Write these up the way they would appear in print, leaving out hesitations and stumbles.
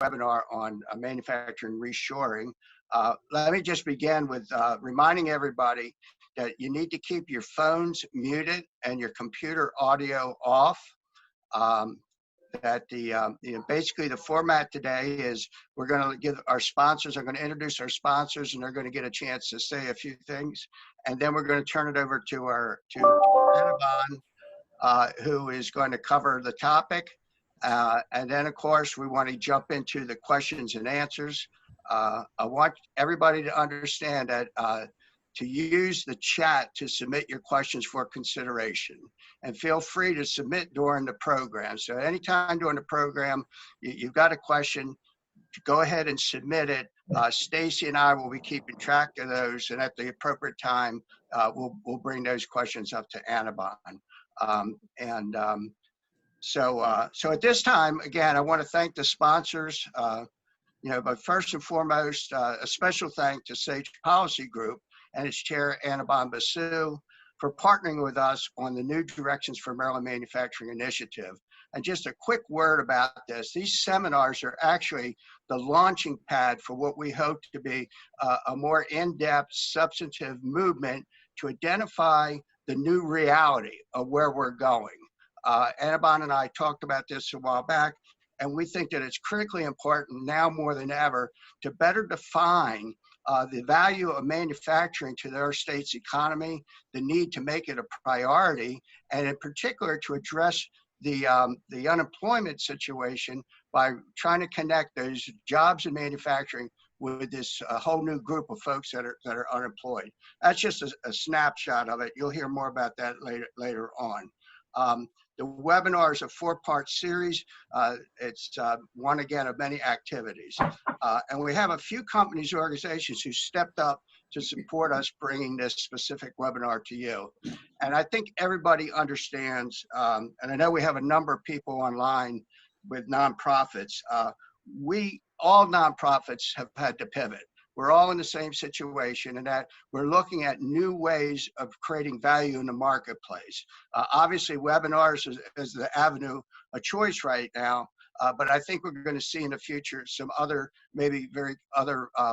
webinar on manufacturing reshoring. Let me just begin with reminding everybody that you need to keep your phones muted and your computer audio off. Basically the format today is we're going to give our sponsors, are going to introduce our sponsors, and they're going to get a chance to say a few things, and then we're going to turn it over to Esteban, who is going to cover the topic, and then of course we want to jump into the questions and answers. I want everybody to understand that to use the chat to submit your questions for consideration, and feel free to submit during the program. So anytime during the program you've got a question, go ahead and submit it. Stacy and I will be keeping track of those, and at the appropriate time we'll bring those questions up to Esteban. So at this time, again, I want to thank the sponsors. But first and foremost, a special thank to Sage Policy Group and its chair, Esteban Basu, for partnering with us on the New Directions for Maryland Manufacturing Initiative. And just a quick word about this. These seminars are actually the launching pad for what we hope to be a more in-depth, substantive movement to identify the new reality of where we're going. Esteban and I talked about this a while back, and we think that it's critically important now more than ever to better define the value of manufacturing to their state's economy, the need to make it a priority, and in particular to address the unemployment situation by trying to connect those jobs in manufacturing with this whole new group of folks that are unemployed. That's just a snapshot of it. You'll hear more about that later on. The webinar is a four-part series. It's one, again, of many activities. And we have a few companies, organizations who stepped up to support us bringing this specific webinar to you. And I think everybody understands, and I know we have a number of people online with nonprofits. All nonprofits have had to pivot. We're all in the same situation, in that we're looking at new ways of creating value in the marketplace. Obviously, webinars is the avenue of choice right now, but I think we're going to see in the future some other, maybe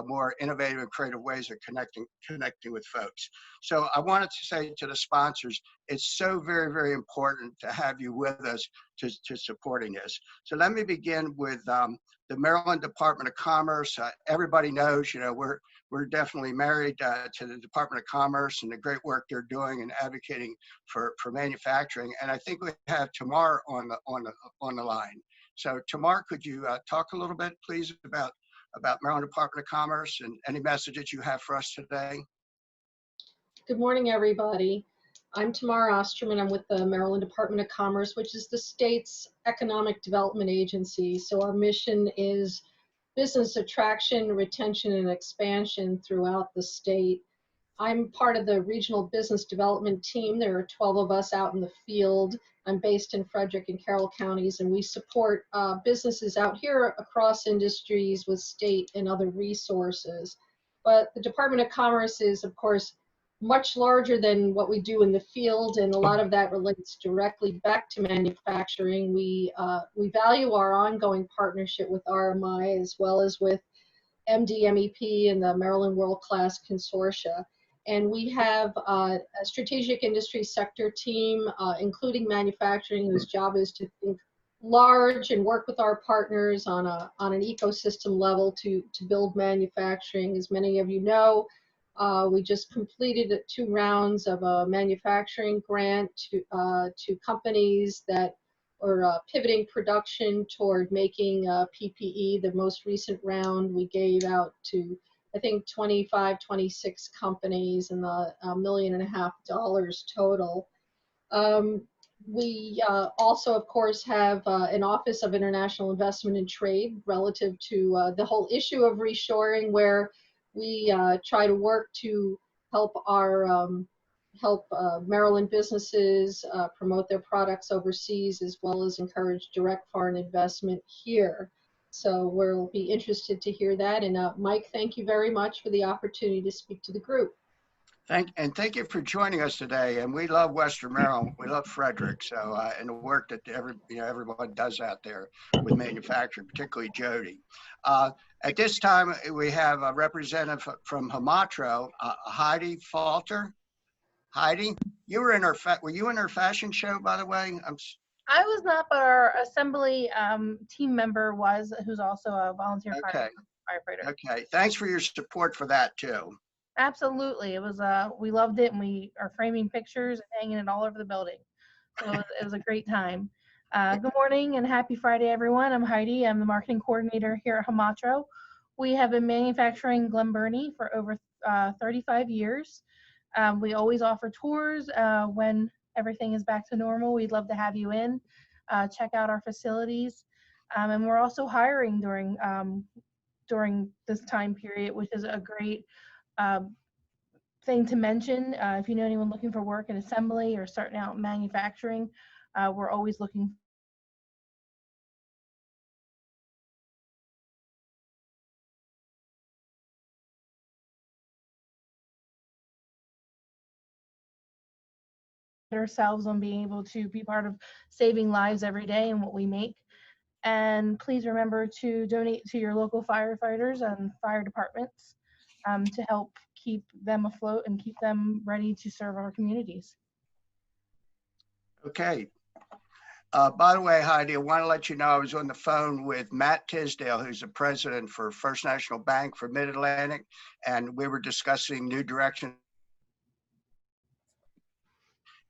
more innovative and creative ways of connecting with folks. So I wanted to say to the sponsors, it's so very, very important to have you with us to supporting this. So let me begin with the Maryland Department of Commerce. Everybody knows, we're definitely married to the Department of Commerce and the great work they're doing and advocating for manufacturing. And I think we have Tamar on the line. So Tamar, could you talk a little bit, please, about Maryland Department of Commerce and any messages you have for us today? Good morning, everybody. I'm Tamar Osterman. I'm with the Maryland Department of Commerce, which is the state's economic development agency. So our mission is business attraction, retention, and expansion throughout the state. I'm part of the regional business development team. There are 12 of us out in the field. I'm based in Frederick and Carroll counties, and we support businesses out here across industries with state and other resources. But the Department of Commerce is, of course, much larger than what we do in the field, and a lot of that relates directly back to manufacturing. We value our ongoing partnership with RMI as well as with MD-MEP and the Maryland World Class Consortia. And we have a strategic industry sector team, including manufacturing, whose job is to think large and work with our partners on an ecosystem level to build manufacturing. As many of you know, we just completed 2 rounds of a manufacturing grant to companies that are pivoting production toward making PPE. The most recent round we gave out to, I think, 25, 26 companies, and $1.5 million total. We also, of course, have an Office of International Investment and Trade relative to the whole issue of reshoring, where we try to work to help our Maryland businesses promote their products overseas, as well as encourage direct foreign investment here. So we'll be interested to hear that. And Mike, thank you very much for the opportunity to speak to the group. Thank you for joining us today. And we love Western Maryland. We love Frederick. So and the work that everyone does out there with manufacturing, particularly Jody. Uh, at this time, we have a representative from Hamatro, Heidi Falter. Heidi, you were in were you in our fashion show, by the way? I was not, but our assembly team member was, who's also a volunteer Okay. firefighter. Okay. Thanks for your support for that too. Absolutely, it was. We loved it, and we are framing pictures and hanging it all over the building. So it was a great time. Good morning and happy Friday, everyone. I'm Heidi. I'm the marketing coordinator here at Hamatro. We have been manufacturing Glen Burnie for over 35 years. We always offer tours when everything is back to normal. We'd love to have you in, check out our facilities. And we're also hiring during this time period, which is a great thing to mention. If you know anyone looking for work in assembly or starting out in manufacturing, we're always looking ourselves on being able to be part of saving lives every day and what we make. And please remember to donate to your local firefighters and fire departments to help keep them afloat and keep them ready to serve our communities. Okay. By the way, Heidi, I want to let you know I was on the phone with Matt Tisdale, who's the president for First National Bank for Mid-Atlantic, and we were discussing new direction.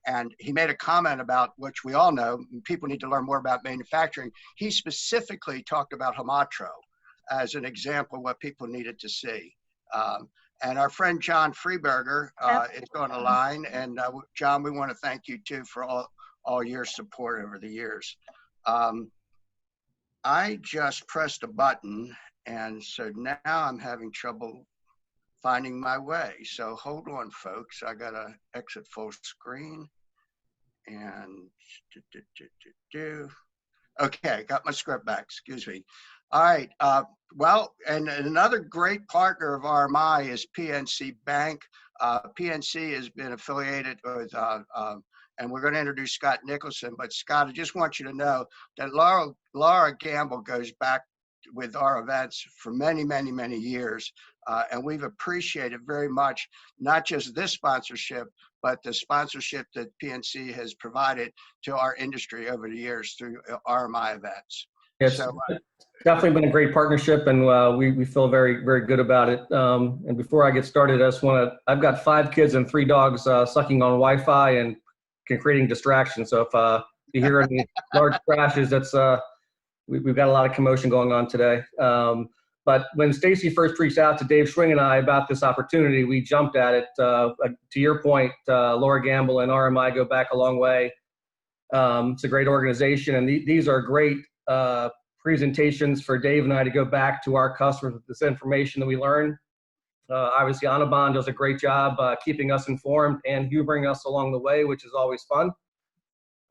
And he made a comment about, which we all know, people need to learn more about manufacturing. He specifically talked about Hamatro as an example of what people needed to see. And our friend John Freeberger is on the line. And John, we want to thank you too for all your support over the years. I just pressed a button, and so now I'm having trouble finding my way. So hold on, folks. I gotta exit full screen and okay, got my script back. Excuse me. All right. Well, and another great partner of RMI is PNC Bank. PNC has been affiliated with, and we're going to introduce Scott Nicholson. But Scott, I just want you to know that Laura Gamble goes back with our events for many, many, many years. And we've appreciated very much, not just this sponsorship, but the sponsorship that PNC has provided to our industry over the years through RMI events. It's definitely been a great partnership, and we feel very, very good about it. And before I get started, I've got 5 kids and 3 dogs sucking on Wi-Fi and creating distractions. So if you hear any large crashes, that's we've got a lot of commotion going on today. But when Stacy first reached out to Dave Schwing and I about this opportunity, we jumped at it. To your point, Laura Gamble and RMI go back a long way. It's a great organization, and these are great presentations for Dave and I to go back to our customers with this information that we learn. Obviously, Anabon does a great job keeping us informed and humoring us along the way, which is always fun.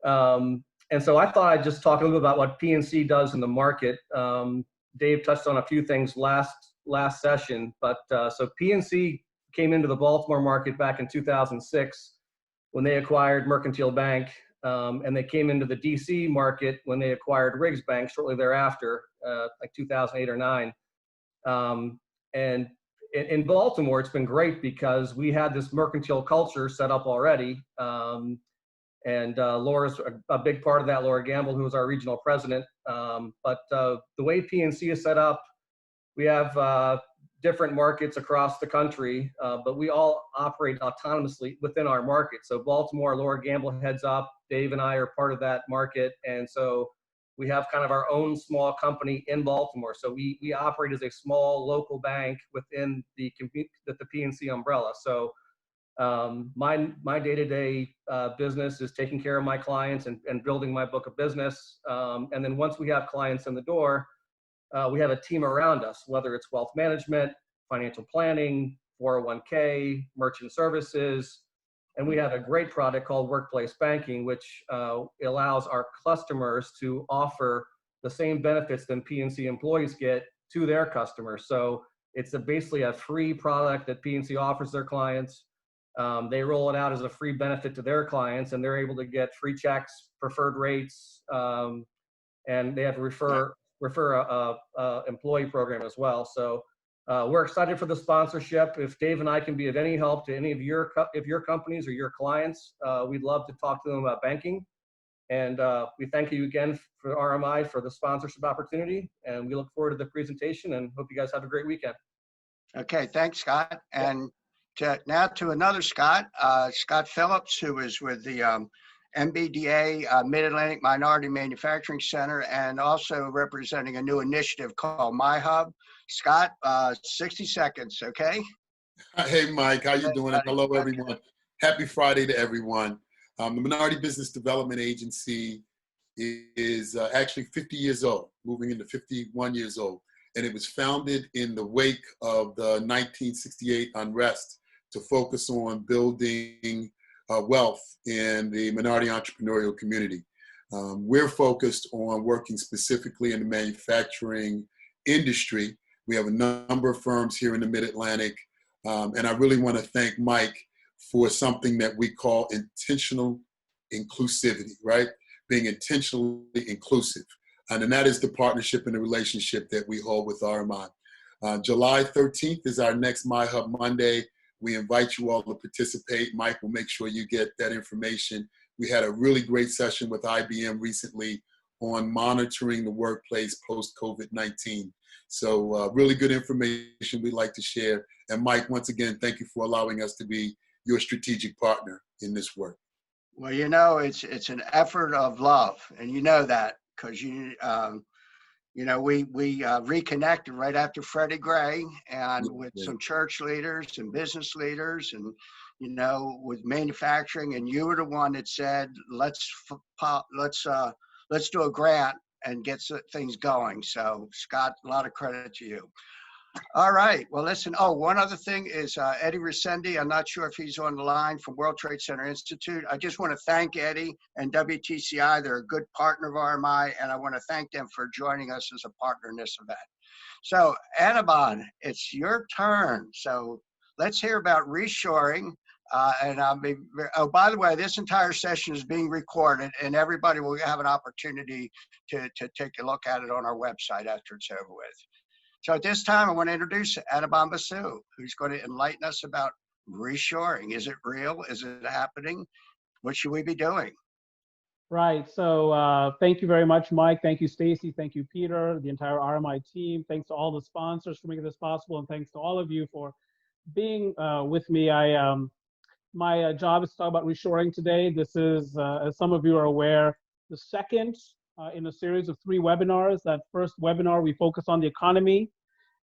And so I thought I'd just talk a little bit about what PNC does in the market. Dave touched on a few things last session, but so PNC came into the Baltimore market back in 2006 when they acquired Mercantile Bank, and they came into the DC market when they acquired Riggs Bank shortly thereafter, like 2008 or 9. And in Baltimore, it's been great because we had this mercantile culture set up already. And Laura's a big part of that, Laura Gamble, who is our regional president. But the way PNC is set up, we have different markets across the country, but we all operate autonomously within our market. So Baltimore, Laura Gamble heads up, Dave and I are part of that market. And so we have kind of our own small company in Baltimore. So we operate as a small local bank within the PNC umbrella. So my day-to-day business is taking care of my clients and building my book of business. And then once we have clients in the door, we have a team around us, whether it's wealth management, financial planning, 401k, merchant services. And we have a great product called Workplace Banking, which allows our customers to offer the same benefits than PNC employees get to their customers. So it's basically a free product that PNC offers their clients. They roll it out as a free benefit to their clients, and they're able to get free checks, preferred rates, and they have a refer employee program as well. So we're excited for the sponsorship. If Dave and I can be of any help to any of your companies or your clients, we'd love to talk to them about banking. And we thank you again for RMI for the sponsorship opportunity, and we look forward to the presentation and hope you guys have a great weekend. Okay, thanks, Scott. And now to another Scott, Scott Phillips, who is with the MBDA Mid-Atlantic Minority Manufacturing Center, and also representing a new initiative called MyHub. Scott, 60 seconds, okay? Hey, Mike, how you doing? Hello, everyone. Happy Friday to everyone. The Minority Business Development Agency is actually 50 years old, moving into 51 years old. And it was founded in the wake of the 1968 unrest to focus on building wealth in the minority entrepreneurial community. We're focused on working specifically in the manufacturing industry. We have a number of firms here in the Mid-Atlantic. And I really want to thank Mike for something that we call intentional inclusivity, right? Being intentionally inclusive. And that is the partnership and the relationship that we hold with RMI. July 13th is our next MyHub Monday. We invite you all to participate. Mike will make sure you get that information. We had a really great session with IBM recently on monitoring the workplace post-COVID-19. So really good information we'd like to share. And Mike, once again, thank you for allowing us to be your strategic partner in this work. Well, you know, it's an effort of love, and you know that because we reconnected right after Freddie Gray, and with some church leaders and business leaders, and with manufacturing, and you were the one that said, let's do a grant and get things going. So Scott, a lot of credit to you. All right. Well, listen. Oh, one other thing is Eddie Resende. I'm not sure if he's on the line from World Trade Center Institute. I just want to thank Eddie and WTCI. They're a good partner of RMI, and I want to thank them for joining us as a partner in this event. So, Annabon, it's your turn. So let's hear about reshoring. By the way, this entire session is being recorded, and everybody will have an opportunity to take a look at it on our website after it's over with. So at this time, I want to introduce Annabon Basu, who's going to enlighten us about reshoring. Is it real? Is it happening? What should we be doing? Right. So thank you very much, Mike. Thank you, Stacy. Thank you, Peter, the entire RMI team. Thanks to all the sponsors for making this possible, and thanks to all of you for being with me. My job is to talk about reshoring today. This is, as some of you are aware, the second in a series of 3 webinars. That first webinar, we focused on the economy,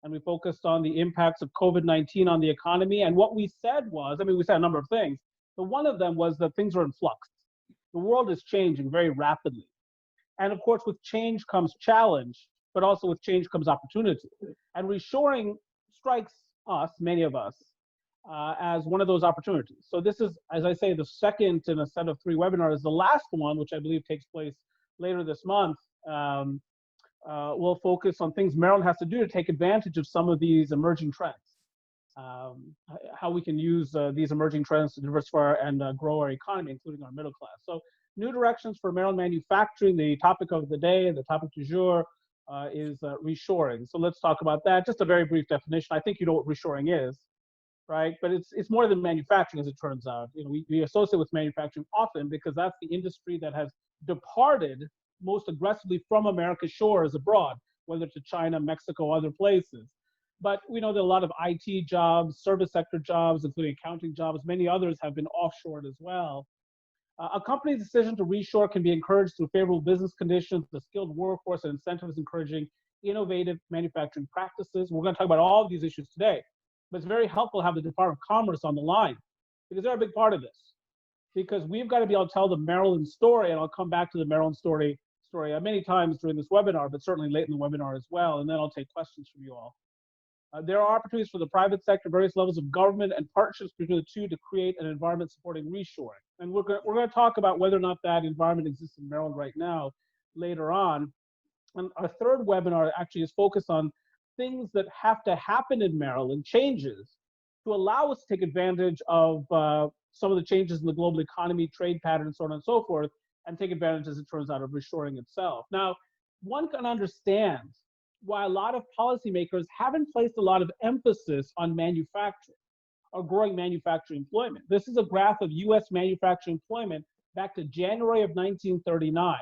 and we focused on the impacts of COVID-19 on the economy. And what we said was, we said a number of things, but one of them was that things are in flux. The world is changing very rapidly. And of course, with change comes challenge, but also with change comes opportunity. And reshoring strikes us, many of us, as one of those opportunities. So this is, as I say, the second in a set of 3 webinars. The last one, which I believe takes place later this month, will focus on things Maryland has to do to take advantage of some of these emerging trends. How we can use these emerging trends to diversify and grow our economy, including our middle class. So new directions for Maryland manufacturing. The topic of the day, the topic du jour, is reshoring. So let's talk about that. Just a very brief definition. I think you know what reshoring is, right? But it's more than manufacturing, as it turns out. We associate with manufacturing often because that's the industry that has departed most aggressively from America's shores abroad, whether to China, Mexico, other places. But we know that a lot of IT jobs, service sector jobs, including accounting jobs, many others have been offshored as well. A company's decision to reshore can be encouraged through favorable business conditions, the skilled workforce, and incentives encouraging innovative manufacturing practices. We're going to talk about all of these issues today, but it's very helpful to have the Department of Commerce on the line because they're a big part of this. Because we've got to be able to tell the Maryland story, and I'll come back to the Maryland story many times during this webinar, but certainly late in the webinar as well, and then I'll take questions from you all. There are opportunities for the private sector, various levels of government, and partnerships between the two to create an environment supporting reshoring. And we're going to talk about whether or not that environment exists in Maryland right now later on. And our third webinar actually is focused on things that have to happen in Maryland, changes, to allow us to take advantage of some of the changes in the global economy, trade patterns, so on and so forth, and take advantage, as it turns out, of reshoring itself. Now, one can understand why a lot of policymakers haven't placed a lot of emphasis on manufacturing or growing manufacturing employment. This is a graph of US manufacturing employment back to January of 1939.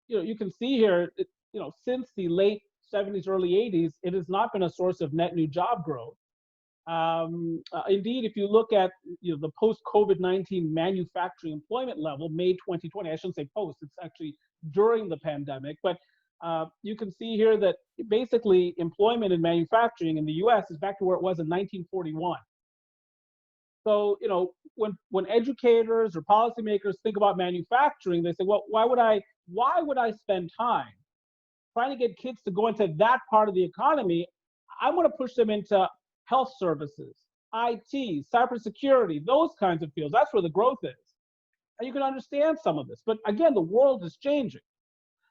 You can see here, since the late 70s, early 80s, it has not been a source of net new job growth. Indeed, if you look at the post-COVID-19 manufacturing employment level, May 2020, I shouldn't say post, it's actually during the pandemic, but you can see here that basically employment in manufacturing in the US is back to where it was in 1941. So, when educators or policymakers think about manufacturing, they say, well, why would I spend time trying to get kids to go into that part of the economy? I want to push them into health services, IT, cybersecurity, those kinds of fields. That's where the growth is. And you can understand some of this. But again, the world is changing.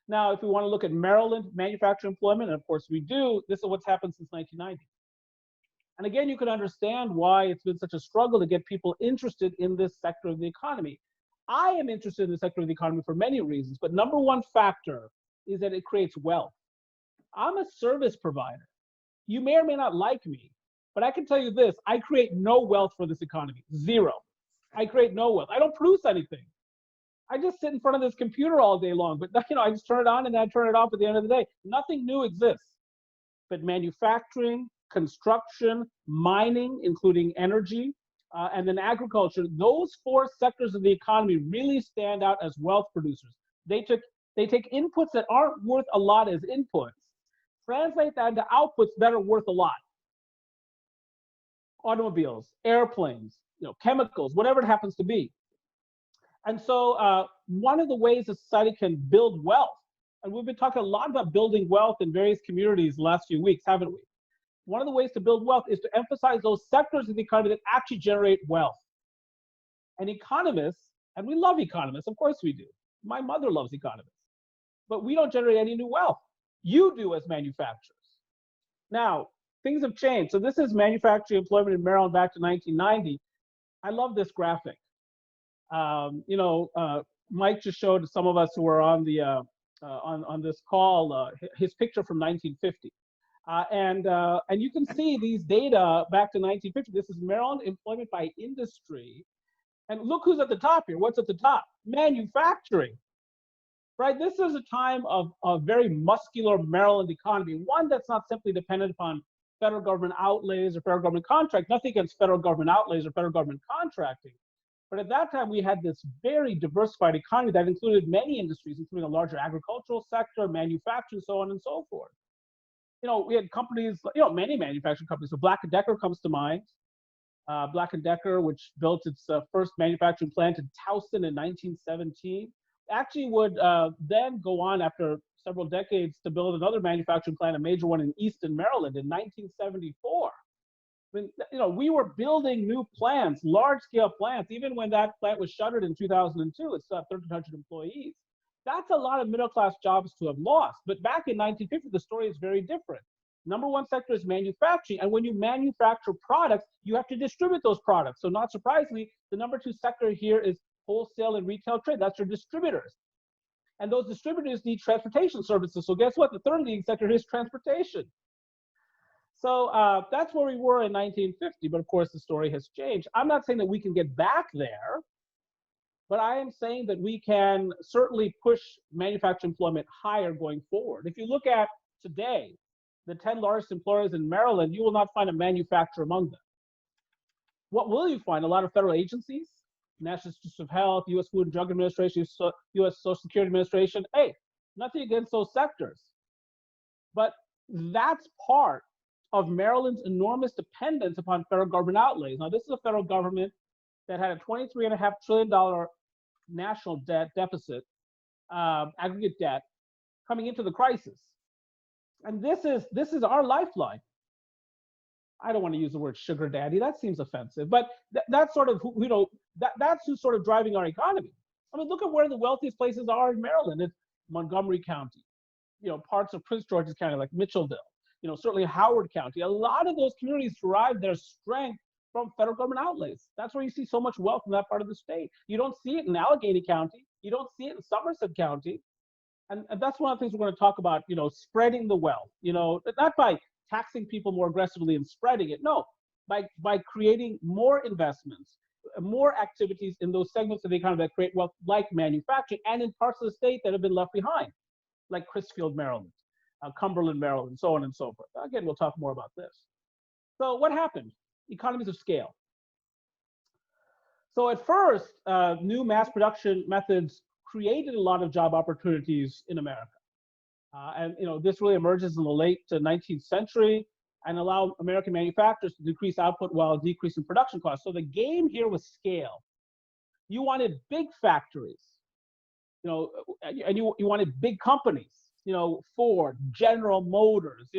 Now, if we want to look at Maryland manufacturing employment, and of course we do, this is what's happened since 1990. And again, you can understand why it's been such a struggle to get people interested in this sector of the economy. I am interested in the sector of the economy for many reasons, but number one factor is that it creates wealth. I'm a service provider. You may or may not like me, but I can tell you this, I create no wealth for this economy, zero. I create no wealth. I don't produce anything. I just sit in front of this computer all day long, but I just turn it on and then I turn it off at the end of the day. Nothing new exists. But manufacturing, construction, mining, including energy, and then agriculture, those four sectors of the economy really stand out as wealth producers. They take inputs that aren't worth a lot as inputs, translate that into outputs that are worth a lot. Automobiles, airplanes, chemicals, whatever it happens to be. And so one of the ways a society can build wealth, and we've been talking a lot about building wealth in various communities the last few weeks, haven't we? One of the ways to build wealth is to emphasize those sectors of the economy that actually generate wealth. And economists, and we love economists, of course we do. My mother loves economists. But we don't generate any new wealth. You do as manufacturers. Now, things have changed. So this is manufacturing employment in Maryland back to 1990. I love this graphic. Mike just showed some of us who were on the on this call his picture from 1950. And you can see these data back to 1950. This is Maryland employment by industry. And look who's at the top here. What's at the top? Manufacturing. Right? This is a time of a very muscular Maryland economy, one that's not simply dependent upon federal government outlays or federal government contract. Nothing against federal government outlays or federal government contracting. But at that time, we had this very diversified economy that included many industries, including a larger agricultural sector, manufacturing, so on and so forth. We had companies, many manufacturing companies. So Black & Decker comes to mind. Black & Decker, which built its first manufacturing plant in Towson in 1917, actually would then go on after several decades to build another manufacturing plant, a major one in Easton, Maryland in 1974. We were building new plants, large-scale plants. Even when that plant was shuttered in 2002, it still had 1,300 employees. That's a lot of middle-class jobs to have lost. But back in 1950, the story is very different. Number one sector is manufacturing. And when you manufacture products, you have to distribute those products. So not surprisingly, the number two sector here is wholesale and retail trade. That's your distributors. And those distributors need transportation services. So guess what? The third leading sector is transportation. So that's where we were in 1950, but of course the story has changed. I'm not saying that we can get back there, but I am saying that we can certainly push manufacturing employment higher going forward. If you look at today, the 10 largest employers in Maryland, you will not find a manufacturer among them. What will you find? A lot of federal agencies, National Institutes of Health, U.S. Food and Drug Administration, U.S. Social Security Administration. Hey, nothing against those sectors, but that's part of Maryland's enormous dependence upon federal government outlays. Now, this is a federal government that had a $23.5 trillion national debt deficit, aggregate debt, coming into the crisis. And this is our lifeline. I don't want to use the word sugar daddy. That seems offensive, but that's sort of that's who's sort of driving our economy. I mean, look at where the wealthiest places are in Maryland. It's Montgomery County, parts of Prince George's County like Mitchellville. certainly Howard County. A lot of those communities derive their strength from federal government outlays. That's where you see so much wealth in that part of the state. You don't see it in Allegheny County. You don't see it in Somerset County. And that's one of the things we're going to talk about, spreading the wealth, not by taxing people more aggressively and spreading it. No, by creating more investments, more activities in those segments of the economy that create wealth, like manufacturing, and in parts of the state that have been left behind, like Chrisfield, Maryland, Cumberland, Maryland, so on and so forth. Again, we'll talk more about this. So what happened? Economies of scale. So at first, new mass production methods created a lot of job opportunities in America. And this really emerges in the late 19th century and allowed American manufacturers to decrease output while decreasing production costs. So the game here was scale. You wanted big factories, and you wanted big companies, Ford, General Motors,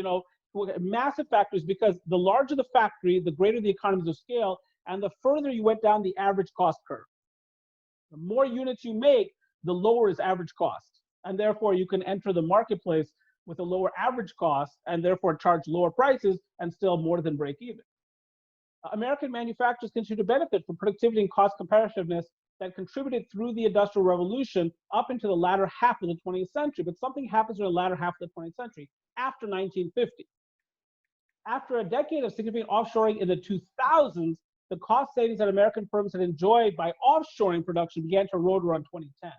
massive factories, because the larger the factory, the greater the economies of scale, and the further you went down the average cost curve. The more units you make, the lower is average cost. And therefore, you can enter the marketplace with a lower average cost and therefore charge lower prices and still more than break even. American manufacturers continue to benefit from productivity and cost competitiveness that contributed through the Industrial Revolution up into the latter half of the 20th century. But something happens in the latter half of the 20th century, after 1950. After a decade of significant offshoring in the 2000s, the cost savings that American firms had enjoyed by offshoring production began to erode around 2010.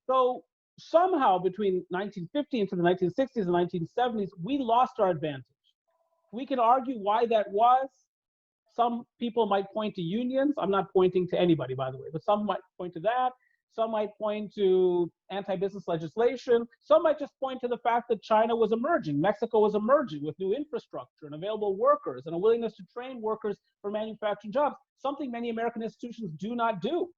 So somehow between 1950 into the 1960s and 1970s, we lost our advantage. We can argue why that was. Some people might point to unions. I'm not pointing to anybody, by the way, but some might point to that. Some might point to anti-business legislation. Some might just point to the fact that China was emerging. Mexico was emerging with new infrastructure and available workers and a willingness to train workers for manufacturing jobs, something many American institutions do not do.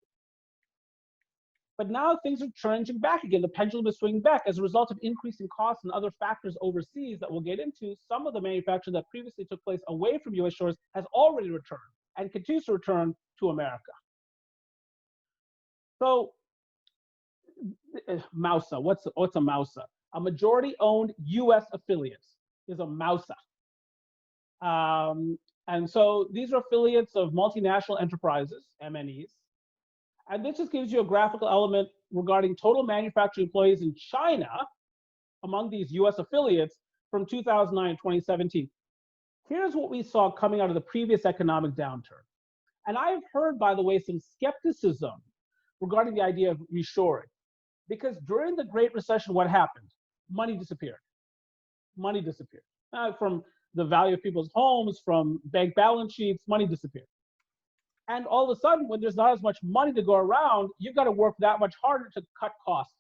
But now things are changing back again. The pendulum is swinging back as a result of increasing costs and other factors overseas that we'll get into. Some of the manufacturing that previously took place away from U.S. shores has already returned and continues to return to America. So, MAUSA, what's a MAUSA? A majority-owned U.S. affiliate is a MAUSA. And so these are affiliates of multinational enterprises, MNEs. And this just gives you a graphical element regarding total manufacturing employees in China among these US affiliates from 2009 and 2017. Here's what we saw coming out of the previous economic downturn. And I've heard, by the way, some skepticism regarding the idea of reshoring. Because during the Great Recession, what happened? Money disappeared. Money disappeared. From the value of people's homes, from bank balance sheets, money disappeared. And all of a sudden, when there's not as much money to go around, you've got to work that much harder to cut costs.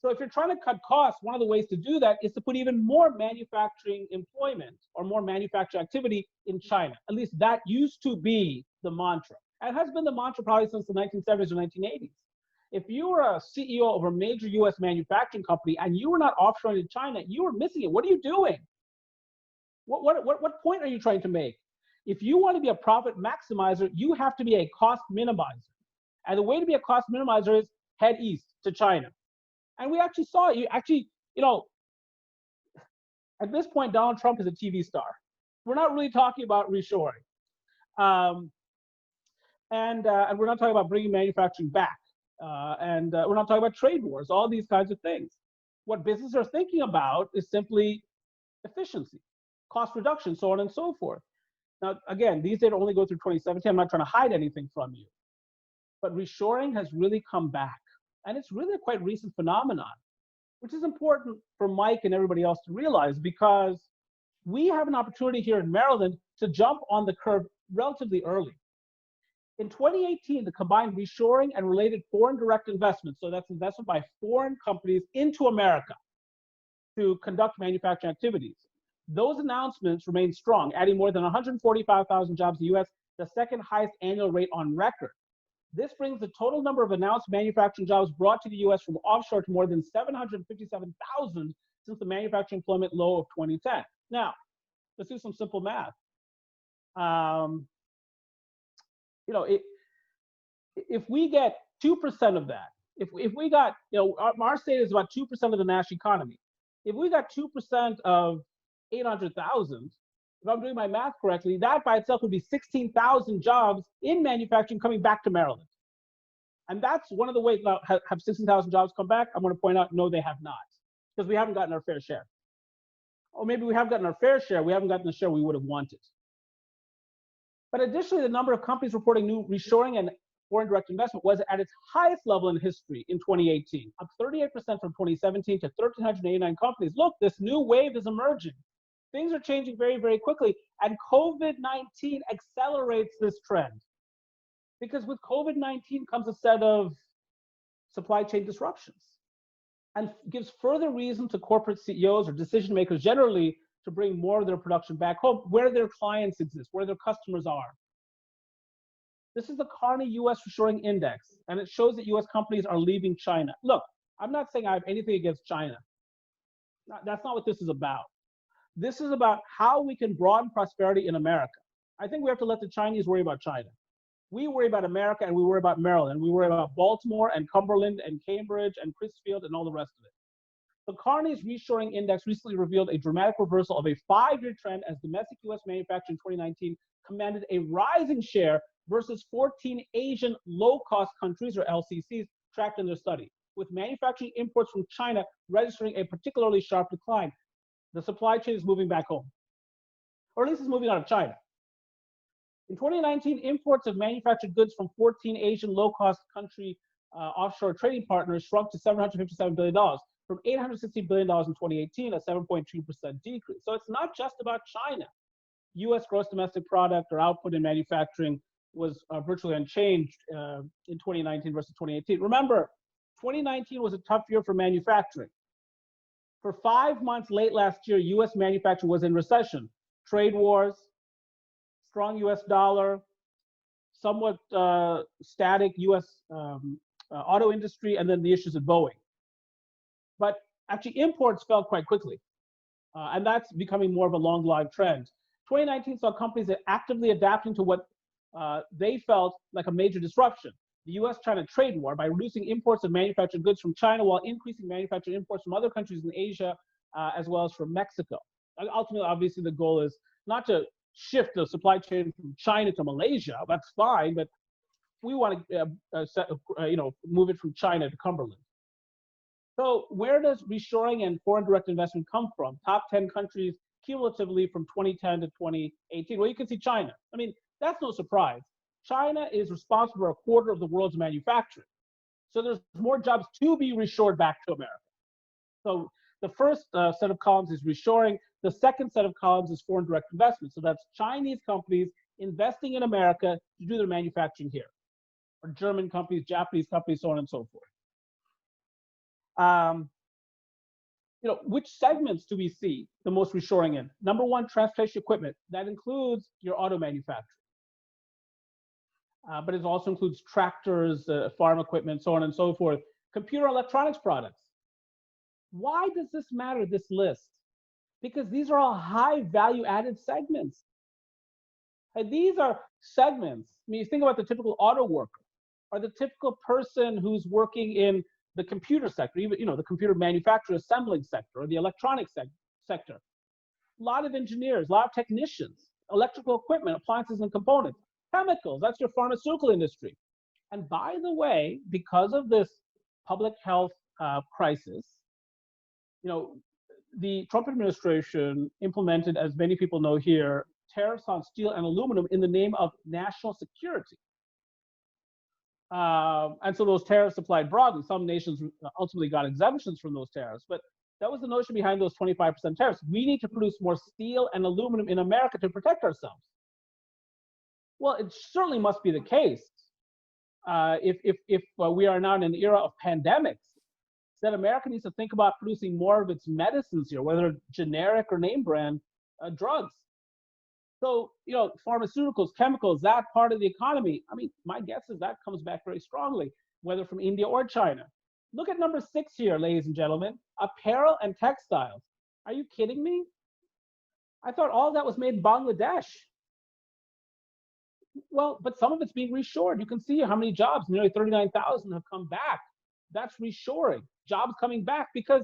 So if you're trying to cut costs, one of the ways to do that is to put even more manufacturing employment or more manufacturing activity in China. At least that used to be the mantra. And it has been the mantra probably since the 1970s or 1980s. If you were a CEO of a major US manufacturing company and you were not offshoring to China, you were missing it. What are you doing? What point are you trying to make? If you want to be a profit maximizer, you have to be a cost minimizer. And the way to be a cost minimizer is head east to China. And we actually saw it. At this point, Donald Trump is a TV star. We're not really talking about reshoring. And we're not talking about bringing manufacturing back. And we're not talking about trade wars, all these kinds of things. What businesses are thinking about is simply efficiency, cost reduction, so on and so forth. Now, again, these data only go through 2017. I'm not trying to hide anything from you. But reshoring has really come back. And it's really a quite recent phenomenon, which is important for Mike and everybody else to realize, because we have an opportunity here in Maryland to jump on the curve relatively early. In 2018, the combined reshoring and related foreign direct investments, so that's investment by foreign companies into America to conduct manufacturing activities. Those announcements remain strong, adding more than 145,000 jobs in the US, the second highest annual rate on record. This brings the total number of announced manufacturing jobs brought to the US from offshore to more than 757,000 since the manufacturing employment low of 2010. Now, let's do some simple math. If we get 2% of that, if we got, our state is about 2% of the national economy. If we got 2% of 800,000, if I'm doing my math correctly, that by itself would be 16,000 jobs in manufacturing coming back to Maryland. And that's one of the ways. Now, have 16,000 jobs come back? I'm going to point out, no, they have not, because we haven't gotten our fair share. Or maybe we have gotten our fair share, we haven't gotten the share we would have wanted. But additionally, the number of companies reporting new reshoring and foreign direct investment was at its highest level in history in 2018, up 38% from 2017 to 1,389 companies. Look, this new wave is emerging. Things are changing very, very quickly, and COVID-19 accelerates this trend. Because with COVID-19 comes a set of supply chain disruptions and gives further reason to corporate CEOs or decision makers generally to bring more of their production back home, where their clients exist, where their customers are. This is the Carney US Reshoring Index, and it shows that US companies are leaving China. Look, I'm not saying I have anything against China. That's not what this is about. This is about how we can broaden prosperity in America. I think we have to let the Chinese worry about China. We worry about America, and we worry about Maryland. We worry about Baltimore and Cumberland and Cambridge and Crisfield and all the rest of it. The Carney's Reshoring Index recently revealed a dramatic reversal of a 5-year trend as domestic US manufacturing in 2019 commanded a rising share versus 14 Asian low-cost countries, or LCCs, tracked in their study, with manufacturing imports from China registering a particularly sharp decline. The supply chain is moving back home, or at least it's moving out of China. In 2019, imports of manufactured goods from 14 Asian low-cost country offshore trading partners shrunk to $757 billion from $860 billion in 2018, a 7.2% decrease. So it's not just about China. US gross domestic product or output in manufacturing was virtually unchanged in 2019 versus 2018. Remember, 2019 was a tough year for manufacturing. For 5 months late last year, US manufacturing was in recession. Trade wars, strong US dollar, somewhat static US auto industry, and then the issues at Boeing. But actually imports fell quite quickly. And that's becoming more of a long-lived trend. 2019 saw companies that actively adapting to what they felt like a major disruption. The US-China trade war by reducing imports of manufactured goods from China while increasing manufactured imports from other countries in Asia, as well as from Mexico. Ultimately, obviously, the goal is not to shift the supply chain from China to Malaysia. That's fine, but we want to move it from China to Cumberland. So where does reshoring and foreign direct investment come from? Top 10 countries cumulatively from 2010 to 2018. Well, you can see China. I mean, that's no surprise. China is responsible for a quarter of the world's manufacturing. So there's more jobs to be reshored back to America. So the first set of columns is reshoring. The second set of columns is foreign direct investment. So that's Chinese companies investing in America to do their manufacturing here, or German companies, Japanese companies, so on and so forth. Which segments do we see the most reshoring in? Number one, transportation equipment. That includes your auto manufacturing. But it also includes tractors, farm equipment, so on and so forth. Computer electronics products. Why does this matter, this list? Because these are all high value added segments. And these are segments. I mean, you think about the typical auto worker or the typical person who's working in the computer sector, even the computer manufacturer assembling sector or the electronics sector. A lot of engineers, a lot of technicians, electrical equipment, appliances and components, chemicals, that's your pharmaceutical industry. And by the way, because of this public health crisis, the Trump administration implemented, as many people know here, tariffs on steel and aluminum in the name of national security. And so those tariffs applied broadly. Some nations ultimately got exemptions from those tariffs, but that was the notion behind those 25% tariffs. We need to produce more steel and aluminum in America to protect ourselves. Well, it certainly must be the case if we are now in an era of pandemics, that America needs to think about producing more of its medicines here, whether generic or name brand drugs. So, pharmaceuticals, chemicals, that part of the economy, I mean, my guess is that comes back very strongly, whether from India or China. Look at number 6 here, ladies and gentlemen, apparel and textiles. Are you kidding me? I thought all that was made in Bangladesh. Well, but some of it's being reshored. You can see how many jobs, nearly 39,000 have come back. That's reshoring, jobs coming back, because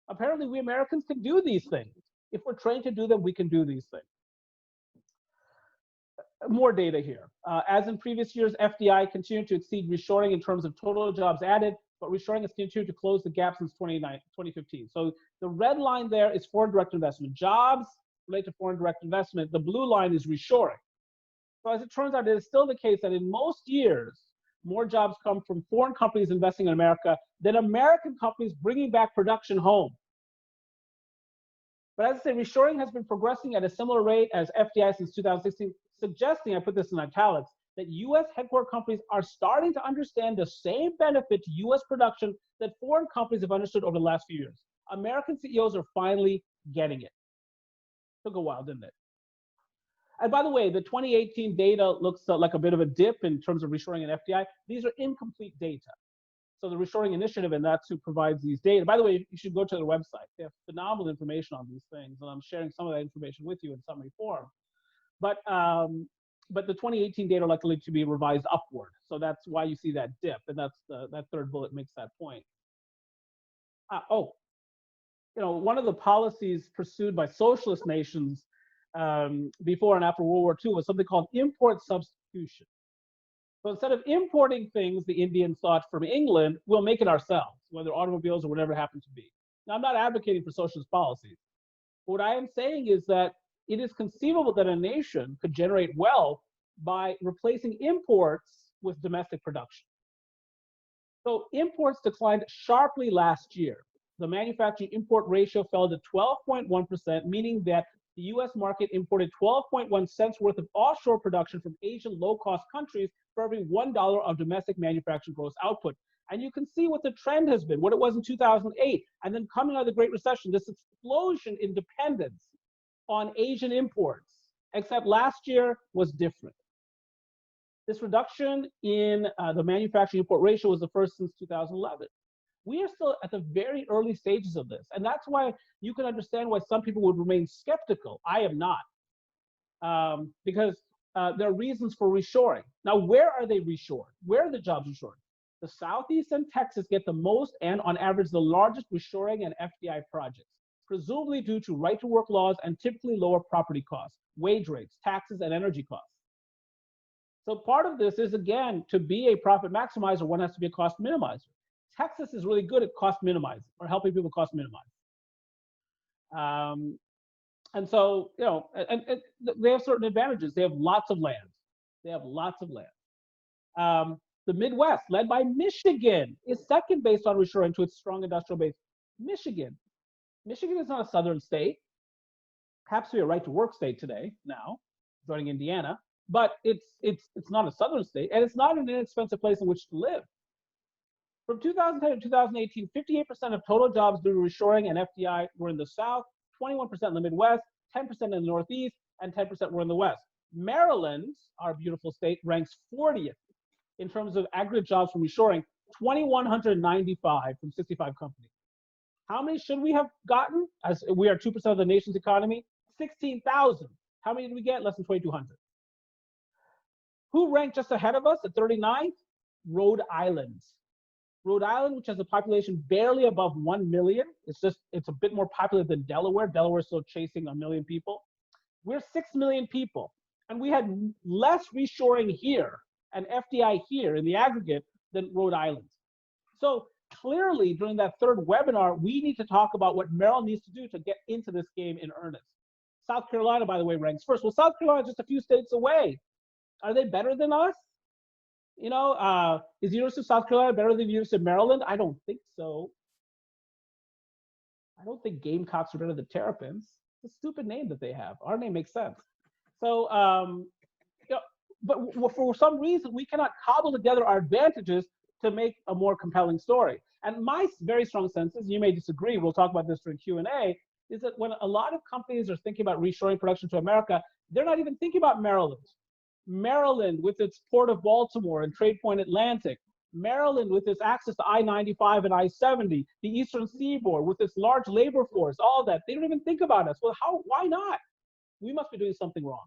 Apparently, we Americans can do these things. If we're trained to do them, we can do these things. More data here. As in previous years, FDI continued to exceed reshoring in terms of total jobs added, but reshoring has continued to close the gap since 2015. So the red line there is foreign direct investment. Jobs relate to foreign direct investment. The blue line is reshoring. So as it turns out, it is still the case that in most years, more jobs come from foreign companies investing in America than American companies bringing back production home. But as I say, reshoring has been progressing at a similar rate as FDI since 2016, suggesting, I put this in italics, that US headquartered companies are starting to understand the same benefit to US production that foreign companies have understood over the last few years. American CEOs are finally getting it. Took a while, didn't it? And by the way, the 2018 data looks like a bit of a dip in terms of reshoring and FDI. These are incomplete data. So the Reshoring Initiative, and that's who provides these data. By the way, you should go to their website. They have phenomenal information on these things, and I'm sharing some of that information with you in summary form. But the 2018 data are likely to be revised upward. So that's why you see that dip, and that's that third bullet makes that point. One of the policies pursued by socialist nations before and after World War II was something called import substitution. So instead of importing things the Indians thought from England, we'll make it ourselves, whether automobiles or whatever it happens to be. Now, I'm not advocating for socialist policies. What I am saying is that it is conceivable that a nation could generate wealth by replacing imports with domestic production. So imports declined sharply last year. The manufacturing import ratio fell to 12.1%, meaning that the US market imported 12.1 cents worth of offshore production from Asian low-cost countries for every $1 of domestic manufacturing gross output. And you can see what the trend has been, what it was in 2008, and then coming out of the Great Recession, this explosion in dependence on Asian imports, except last year was different. This reduction in the manufacturing import ratio was the first since 2011. We are still at the very early stages of this. And that's why you can understand why some people would remain skeptical. I am not, because there are reasons for reshoring. Now, where are they reshored? Where are the jobs reshored? The Southeast and Texas get the most and on average the largest reshoring and FDI projects, presumably due to right-to-work laws and typically lower property costs, wage rates, taxes, and energy costs. So part of this is, again, to be a profit maximizer, one has to be a cost minimizer. Texas is really good at cost minimizing or helping people cost minimize. And so, and they have certain advantages. They have lots of land. They have lots of land. The Midwest, led by Michigan, is second based on reshoring to its strong industrial base. Michigan is not a southern state. Perhaps we are a right-to-work state today now, joining Indiana, but it's not a southern state, and it's not an inexpensive place in which to live. From 2010 to 2018, 58% of total jobs due to reshoring and FDI were in the South, 21% in the Midwest, 10% in the Northeast, and 10% were in the West. Maryland, our beautiful state, ranks 40th in terms of aggregate jobs from reshoring, 2,195 from 65 companies. How many should we have gotten? As we are 2% of the nation's economy, 16,000. How many did we get? Less than 2,200. Who ranked just ahead of us at 39th? Rhode Island. Rhode Island, which has a population barely above 1 million. It's a bit more populated than Delaware. Delaware is still chasing 1 million people. We're 6 million people. And we had less reshoring here and FDI here in the aggregate than Rhode Island. So clearly during that third webinar, we need to talk about what Maryland needs to do to get into this game in earnest. South Carolina, by the way, ranks first. Well, South Carolina is just a few states away. Are they better than us? Is the University of South Carolina better than the University of Maryland? I don't think so. I don't think Gamecocks are better than Terrapins. It's a stupid name that they have. Our name makes sense. So, but for some reason, we cannot cobble together our advantages to make a more compelling story. And my very strong sense is, you may disagree, we'll talk about this during Q&A, is that when a lot of companies are thinking about reshoring production to America, they're not even thinking about Maryland. Maryland with its Port of Baltimore and Trade Point Atlantic, Maryland with its access to I-95 and I-70, the Eastern Seaboard with its large labor force, all that, they don't even think about us. Well, why not? We must be doing something wrong.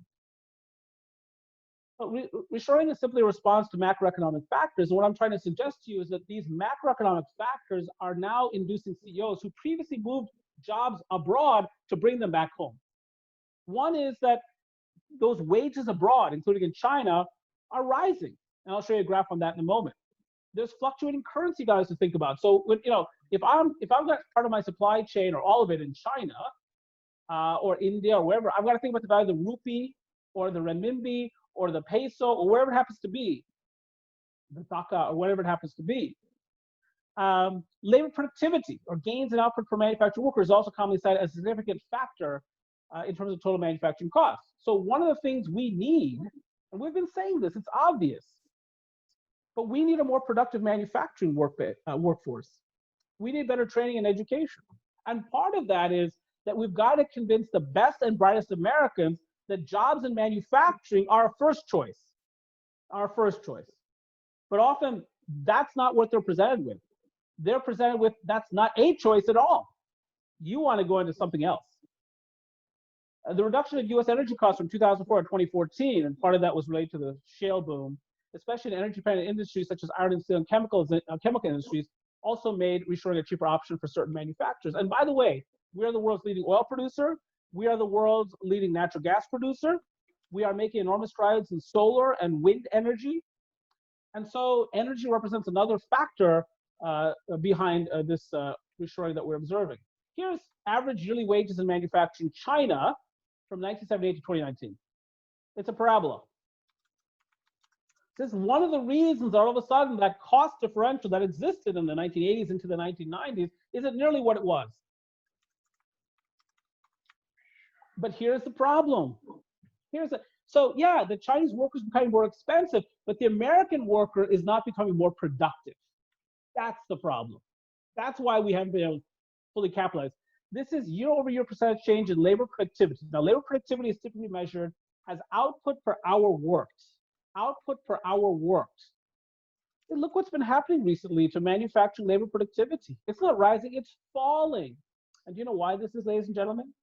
But reshoring is simply a response to macroeconomic factors. And what I'm trying to suggest to you is that these macroeconomic factors are now inducing CEOs who previously moved jobs abroad to bring them back home. One is that those wages abroad, including in China, are rising. And I'll show you a graph on that in a moment. There's fluctuating currency values to think about. So when, if I've got part of my supply chain or all of it in China or India or wherever, I've got to think about the value of the rupee or the renminbi or the peso or wherever it happens to be, the taka or whatever it happens to be. Labor productivity or gains in output for manufacturing workers is also commonly cited as a significant factor in terms of total manufacturing costs. So one of the things we need, and we've been saying this, it's obvious, but we need a more productive manufacturing workforce. We need better training and education. And part of that is that we've got to convince the best and brightest Americans that jobs in manufacturing are our first choice, But often that's not what they're presented with. They're presented with that's not a choice at all. You want to go into something else. The reduction of U.S. energy costs from 2004 to 2014, and part of that was related to the shale boom, especially in energy-dependent industries such as iron and steel and chemical industries, also made reshoring a cheaper option for certain manufacturers. And by the way, we are the world's leading oil producer. We are the world's leading natural gas producer. We are making enormous strides in solar and wind energy. And so energy represents another factor behind this reshoring that we're observing. Here's average yearly wages in manufacturing China from 1978 to 2019. It's a parabola. This is one of the reasons all of a sudden that cost differential that existed in the 1980s into the 1990s isn't nearly what it was. But here's the problem. So yeah, the Chinese worker is becoming more expensive, but the American worker is not becoming more productive. That's the problem. That's why we haven't been able to fully capitalize. This is year-over-year percentage change in labor productivity. Now, labor productivity is typically measured as output per hour worked. Output per hour worked. And look what's been happening recently to manufacturing labor productivity. It's not rising, it's falling. And do you know why this is, ladies and gentlemen?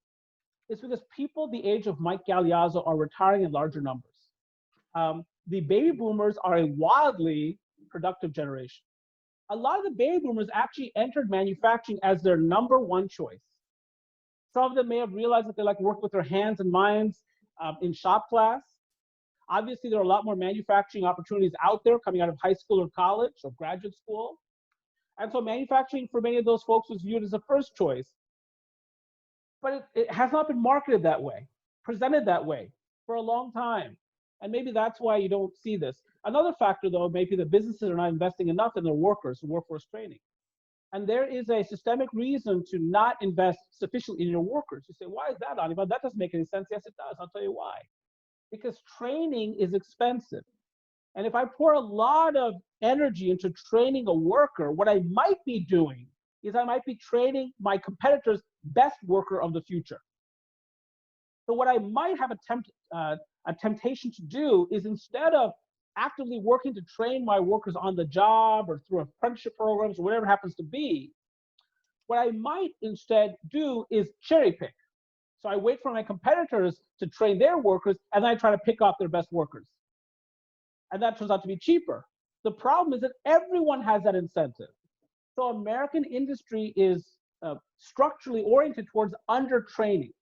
It's because people the age of Mike Galeazzo are retiring in larger numbers. The baby boomers are a wildly productive generation. A lot of the baby boomers actually entered manufacturing as their number one choice. Some of them may have realized that they like to work with their hands and minds in shop class. Obviously, there are a lot more manufacturing opportunities out there coming out of high school or college or graduate school. And so manufacturing for many of those folks was viewed as a first choice. But it has not been marketed that way, presented that way for a long time. And maybe that's why you don't see this. Another factor, though, may be that businesses are not investing enough in their workers, workforce training. And there is a systemic reason to not invest sufficiently in your workers. You say, why is that, Anibal? That doesn't make any sense. Yes, it does. I'll tell you why. Because training is expensive. And if I pour a lot of energy into training a worker, what I might be doing is I might be training my competitor's best worker of the future. So what I might have a temptation to do is instead of actively working to train my workers on the job or through apprenticeship programs or whatever it happens to be, what I might instead do is cherry pick. So I wait for my competitors to train their workers, and then I try to pick off their best workers. And that turns out to be cheaper. The problem is that everyone has that incentive. So American industry is structurally oriented towards under-training.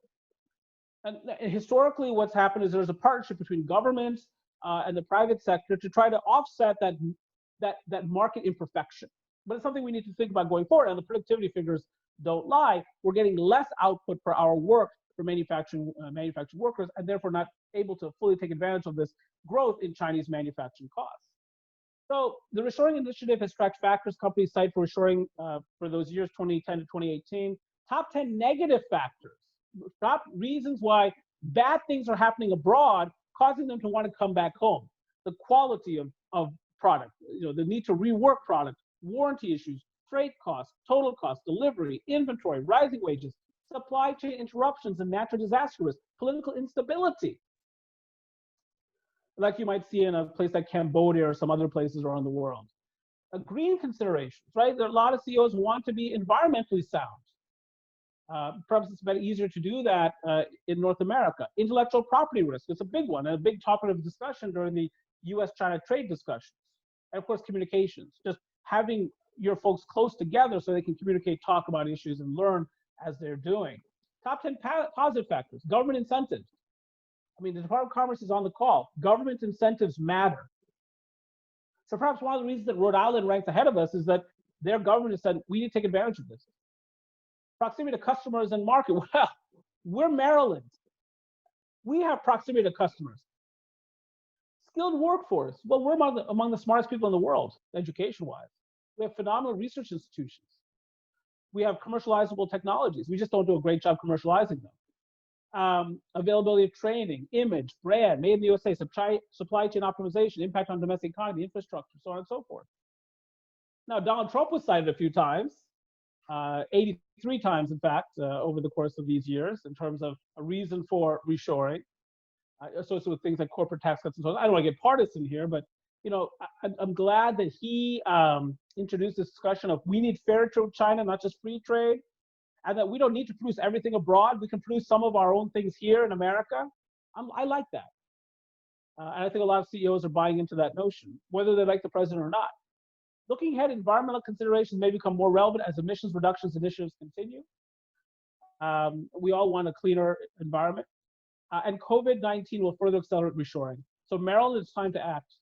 And historically, what's happened is there's a partnership between government and the private sector to try to offset that market imperfection. But it's something we need to think about going forward, and the productivity figures don't lie. We're getting less output per hour work for manufacturing workers, and therefore not able to fully take advantage of this growth in Chinese manufacturing costs. So the Reshoring Initiative has tracked factors companies cite for reshoring for those years 2010 to 2018. Top 10 negative factors, top reasons why bad things are happening abroad, causing them to want to come back home. The quality of product, the need to rework product, warranty issues, freight costs, total costs, delivery, inventory, rising wages, supply chain interruptions and natural disaster risk, political instability, like you might see in a place like Cambodia or some other places around the world. Green considerations, right? There are a lot of CEOs who want to be environmentally sound. Perhaps it's better, easier to do that in North America. Intellectual property risk is a big one, and a big topic of discussion during the US-China trade discussions. And of course, communications, just having your folks close together so they can communicate, talk about issues, and learn as they're doing. Top 10 positive factors, government incentives. I mean, the Department of Commerce is on the call. Government incentives matter. So perhaps one of the reasons that Rhode Island ranks ahead of us is that their government has said, we need to take advantage of this. Proximity to customers and market. Well, we're Maryland. We have proximity to customers. Skilled workforce. Well, we're among the smartest people in the world, education-wise. We have phenomenal research institutions. We have commercializable technologies. We just don't do a great job commercializing them. Availability of training, image, brand, made in the USA, supply chain optimization, impact on domestic economy, infrastructure, so on and so forth. Now, Donald Trump was cited a few times, 83 times, in fact, over the course of these years, in terms of a reason for reshoring, associated with things like corporate tax cuts and so on. I don't want to get partisan here, but you know, I'm glad that he introduced this discussion of we need fair trade with China, not just free trade, and that we don't need to produce everything abroad. We can produce some of our own things here in America. I like that. And I think a lot of CEOs are buying into that notion, whether they like the president or not. Looking ahead, environmental considerations may become more relevant as emissions reductions initiatives continue. We all want a cleaner environment. And COVID-19 will further accelerate reshoring. So Maryland, it's time to act.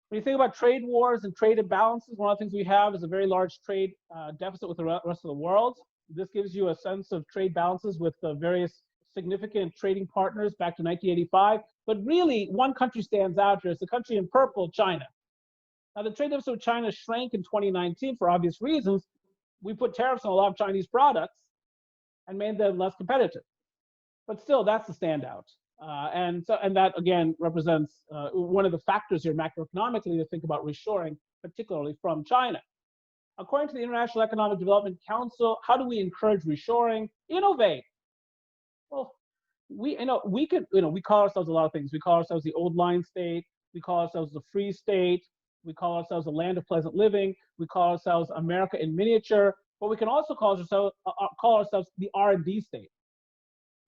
When you think about trade wars and trade imbalances, one of the things we have is a very large trade deficit with the rest of the world. This gives you a sense of trade balances with the various significant trading partners back to 1985. But really, one country stands out here. It's the country in purple, China. Now, the trade deficit with China shrank in 2019 for obvious reasons. We put tariffs on a lot of Chinese products and made them less competitive. But still, that's the standout. And that, again, represents one of the factors here macroeconomically to think about reshoring, particularly from China. According to the International Economic Development Council, how do we encourage reshoring? Innovate. Well, we call ourselves a lot of things. We call ourselves the old line state. We call ourselves the free state. We call ourselves the land of pleasant living. We call ourselves America in miniature. But we can also call ourselves the R&D state.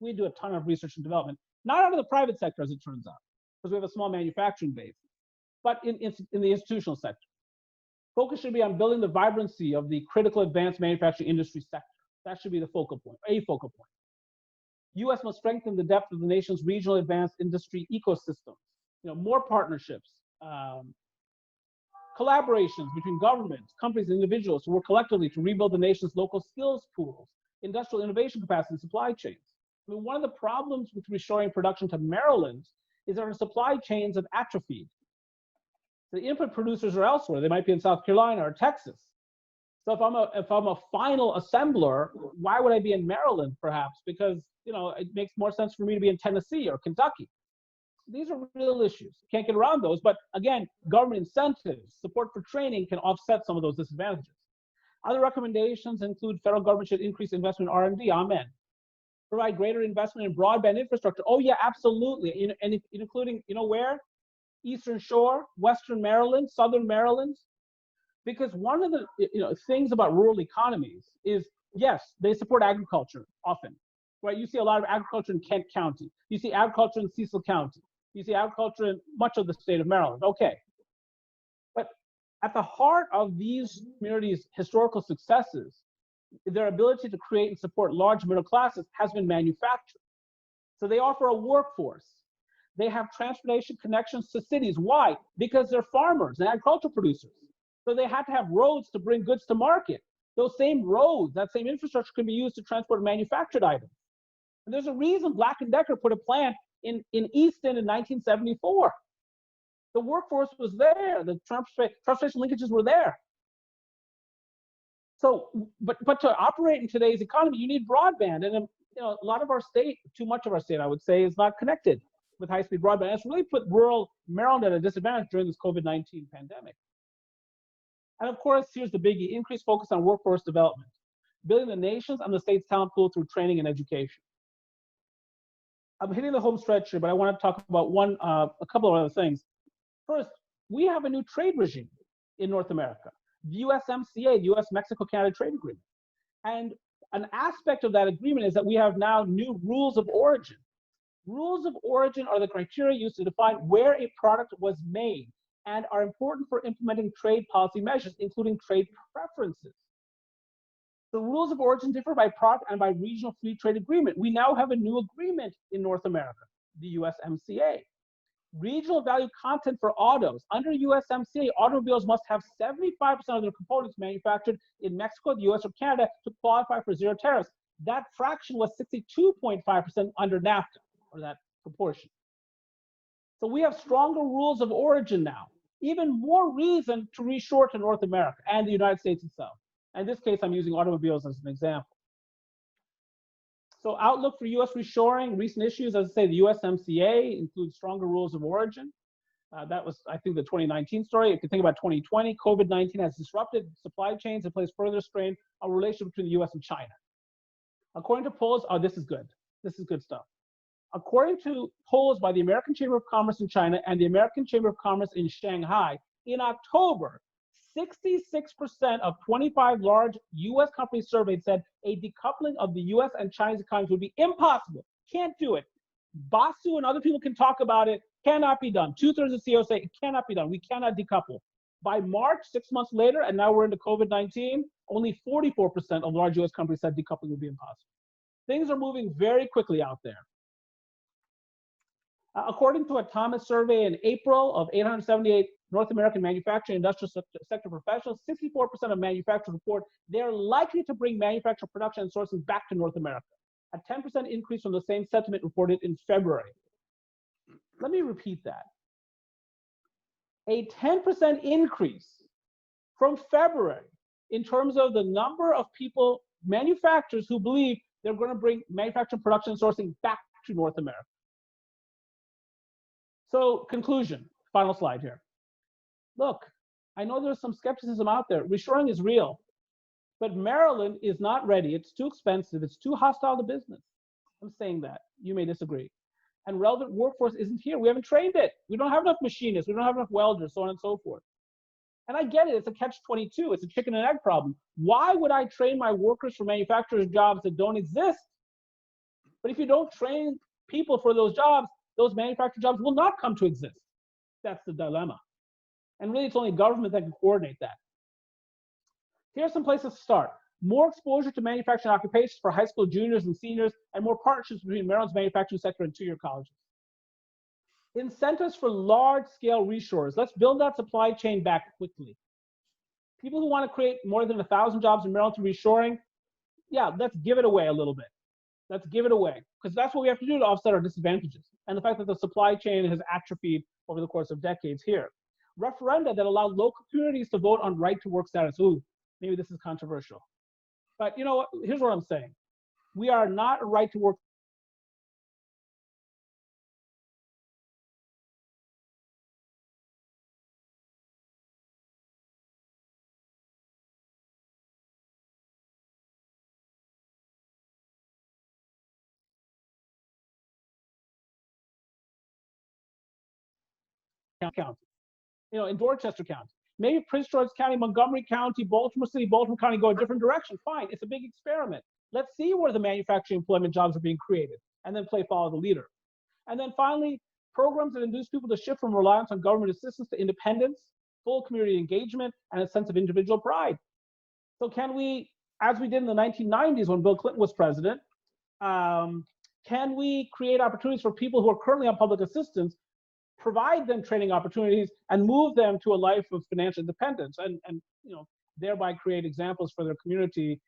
We do a ton of research and development, not out of the private sector, as it turns out, because we have a small manufacturing base, but in the institutional sector. Focus should be on building the vibrancy of the critical advanced manufacturing industry sector. That should be the focal point, a focal point. U.S. must strengthen the depth of the nation's regional advanced industry ecosystem. More partnerships, collaborations between governments, companies, and individuals who work collectively to rebuild the nation's local skills pools, industrial innovation capacity, and supply chains. I mean, one of the problems with reshoring production to Maryland is that our supply chains have atrophied. The input producers are elsewhere. They might be in South Carolina or Texas. So if I'm a final assembler, why would I be in Maryland, perhaps? Because it makes more sense for me to be in Tennessee or Kentucky. These are real issues. Can't get around those. But again, government incentives, support for training can offset some of those disadvantages. Other recommendations include federal government should increase investment in R&D. Amen. Provide greater investment in broadband infrastructure. Oh yeah, absolutely. And including, where? Eastern Shore, Western Maryland, Southern Maryland. Because one of the things about rural economies is, yes, they support agriculture often, right? You see a lot of agriculture in Kent County. You see agriculture in Cecil County. You see agriculture in much of the state of Maryland. Okay. But at the heart of these communities' historical successes, their ability to create and support large middle classes has been manufactured. So they offer a workforce. They have transportation connections to cities. Why? Because they're farmers and agricultural producers. So they had to have roads to bring goods to market. Those same roads, that same infrastructure can be used to transport manufactured items. And there's a reason Black & Decker put a plant in Easton in 1974. The workforce was there. The transportation linkages were there. So, but to operate in today's economy, you need broadband. And a lot of our state, too much of our state, I would say, is not connected with high-speed broadband. And it's really put rural Maryland at a disadvantage during this COVID-19 pandemic. And of course, here's the biggie: increased focus on workforce development, building the nation's and the state's talent pool through training and education. I'm hitting the home stretch here, but I want to talk about a couple of other things. First, we have a new trade regime in North America, the USMCA, the US-Mexico-Canada Trade Agreement. And An aspect of that agreement is that we have now new rules of origin. Rules of origin are the criteria used to define where a product was made and are important for implementing trade policy measures, including trade preferences. The rules of origin differ by product and by regional free trade agreement. We now have a new agreement in North America, the USMCA. Regional value content for autos. Under USMCA, automobiles must have 75% of their components manufactured in Mexico, the US, or Canada to qualify for zero tariffs. That fraction was 62.5% under NAFTA, or that proportion. So we have stronger rules of origin now. Even more reason to reshore to North America and the United States itself. In this case, I'm using automobiles as an example. So outlook for US reshoring, recent issues, as I say, the USMCA includes stronger rules of origin. That was, I think, the 2019 story. If you think about 2020, COVID-19 has disrupted supply chains and placed further strain on the relationship between the US and China. According to polls, oh, this is good. This is good stuff. According to polls by the American Chamber of Commerce in China and the American Chamber of Commerce in Shanghai, in October, 66% of 25 large US companies surveyed said a decoupling of the US and China's economies would be impossible. Can't do it. Basu and other people can talk about it. Cannot be done. 2/3 of CEOs say it cannot be done. We cannot decouple. By March, 6 months later, and now we're into COVID-19, only 44% of large US companies said decoupling would be impossible. Things are moving very quickly out there. According to a Thomas survey in April of 878 North American manufacturing and industrial sector professionals, 64% of manufacturers report they're likely to bring manufacturing production and sourcing back to North America, a 10% increase from the same sentiment reported in February. Let me repeat that. A 10% increase from February in terms of the number of people, manufacturers who believe they're going to bring manufacturing, production, and sourcing back to North America. So conclusion, final slide here. Look, I know there's some skepticism out there. Reshoring is real, but Maryland is not ready. It's too expensive. It's too hostile to business. I'm saying that. You may disagree. And relevant workforce isn't here. We haven't trained it. We don't have enough machinists. We don't have enough welders, so on and so forth. And I get it. It's a catch-22. It's a chicken and egg problem. Why would I train my workers for manufacturers' jobs that don't exist? But if you don't train people for those jobs, those manufacturing jobs will not come to exist. That's the dilemma. And really, it's only government that can coordinate that. Here are some places to start. More exposure to manufacturing occupations for high school juniors and seniors, and more partnerships between Maryland's manufacturing sector and two-year colleges. Incentives for large-scale reshores. Let's build that supply chain back quickly. People who want to create more than 1,000 jobs in Maryland through reshoring, yeah, let's give it away a little bit. Let's give it away, because that's what we have to do to offset our disadvantages and the fact that the supply chain has atrophied over the course of decades here. Referenda that allow local communities to vote on right-to-work status. Ooh, maybe this is controversial. But you know what? Here's what I'm saying. We are not a right-to-work county. You know, in Dorchester County. Maybe Prince George County, Montgomery County, Baltimore City, Baltimore County go a different direction. Fine, it's a big experiment. Let's see where the manufacturing employment jobs are being created, and then play follow the leader. And then finally, programs that induce people to shift from reliance on government assistance to independence, full community engagement, and a sense of individual pride. So can we, as we did in the 1990s when Bill Clinton was president, can we create opportunities for people who are currently on public assistance, provide them training opportunities, and move them to a life of financial independence, and you know, thereby create examples for their community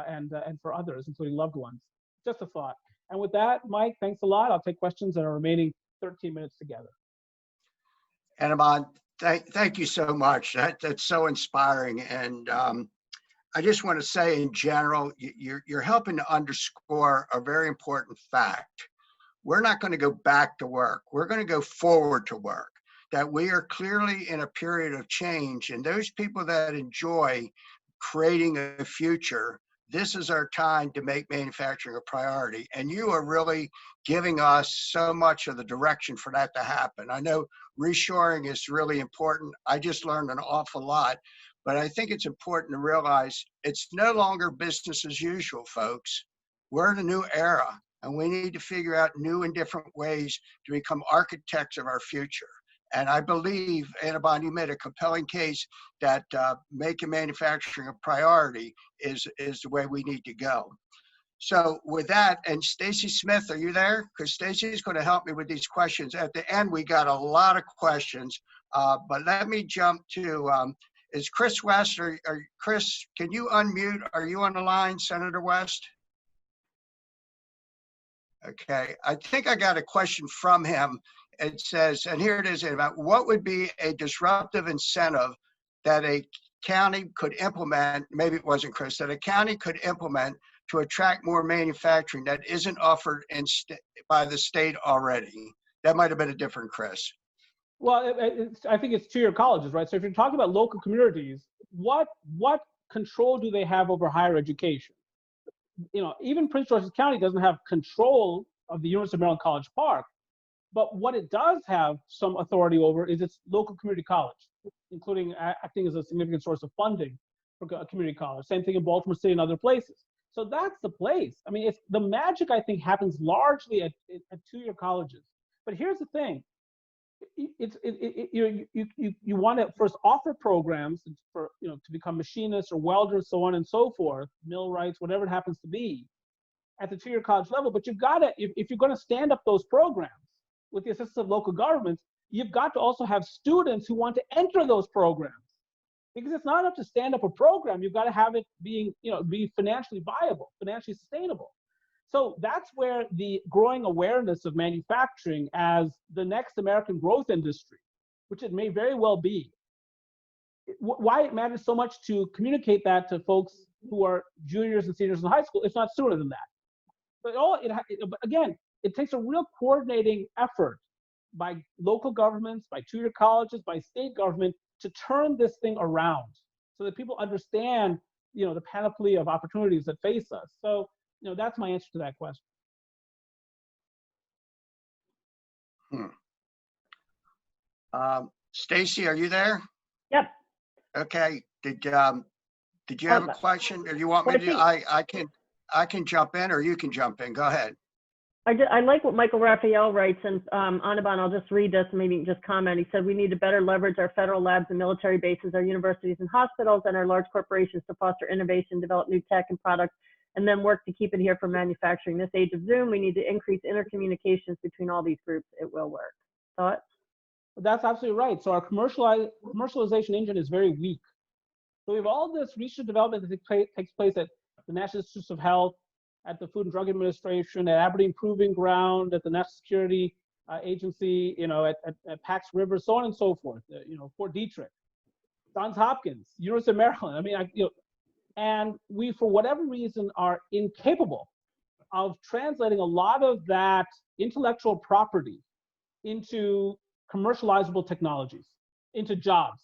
and for others, including loved ones. Just a thought. And with that, Mike, thanks a lot. I'll take questions in our remaining 13 minutes together. Anaban, thank you so much. That's so inspiring. And I just want to say in general, you're helping to underscore a very important fact. We're not going to go back to work. We're going to go forward to work. That we are clearly in a period of change, and those people that enjoy creating a future, this is our time to make manufacturing a priority. And you are really giving us so much of the direction for that to happen. I know reshoring is really important. I just learned an awful lot, But I think it's important to realize it's no longer business as usual, folks. We're in a new era, and we need to figure out new and different ways to become architects of our future. And I believe, Annabon, you made a compelling case that making manufacturing a priority is the way we need to go. So with that, and Stacy Smith, are you there? Because Stacy is going to help me with these questions. At the end, we got a lot of questions, but let me jump to, is Chris West, or Chris, can you unmute? Are you on the line, Senator West? Okay, I think I got a question from him. It says, and here it is, about what would be a disruptive incentive that a county could implement, maybe it wasn't Chris, that a county could implement to attract more manufacturing that isn't offered by the state already? That might have been a different Chris. Well, I think it's two-year colleges, right? So if you're talking about local communities, what control do they have over higher education? You know, even Prince George's County doesn't have control of the University of Maryland College Park, but what it does have some authority over is its local community college, including acting as a significant source of funding for a community college. Same thing in Baltimore City and other places. So that's the place. I mean, it's the magic, I think, happens largely at two-year colleges. But here's the thing. You want to first offer programs for, you know, to become machinists or welders, so on and so forth, millwrights, whatever it happens to be, at the two-year college level. But you've got to, if you're going to stand up those programs with the assistance of local governments, you've got to also have students who want to enter those programs. Because it's not enough to stand up a program, you've got to have it being, you know, be financially viable, financially sustainable. So that's where the growing awareness of manufacturing as the next American growth industry, which it may very well be, why it matters so much to communicate that to folks who are juniors and seniors in high school, if not sooner than that. But again, it takes a real coordinating effort by local governments, by two-year colleges, by state government to turn this thing around so that people understand, you know, the panoply of opportunities that face us. So, you know, that's my answer to that question. Stacy, are you there? Yep. Okay. Did you have a question, or you want me to? I can jump in, or you can jump in. Go ahead. I like what Michael Raphael writes, and Annabon, I'll just read this and maybe just comment. He said, we need to better leverage our federal labs and military bases, our universities and hospitals, and our large corporations to foster innovation, develop new tech and products, and then work to keep it here for manufacturing. This age of Zoom, we need to increase intercommunications between all these groups. It will work. Thoughts? That's absolutely right. So our commercialization engine is very weak. So we have all this research and development that takes place at the National Institutes of Health, at the Food and Drug Administration, at Aberdeen Proving Ground, at the National Security Agency, you know, at Pax River, so on and so forth. You know, Fort Detrick, Johns Hopkins, University of Maryland. I mean, you know, and we, for whatever reason, are incapable of translating a lot of that intellectual property into commercializable technologies, into jobs.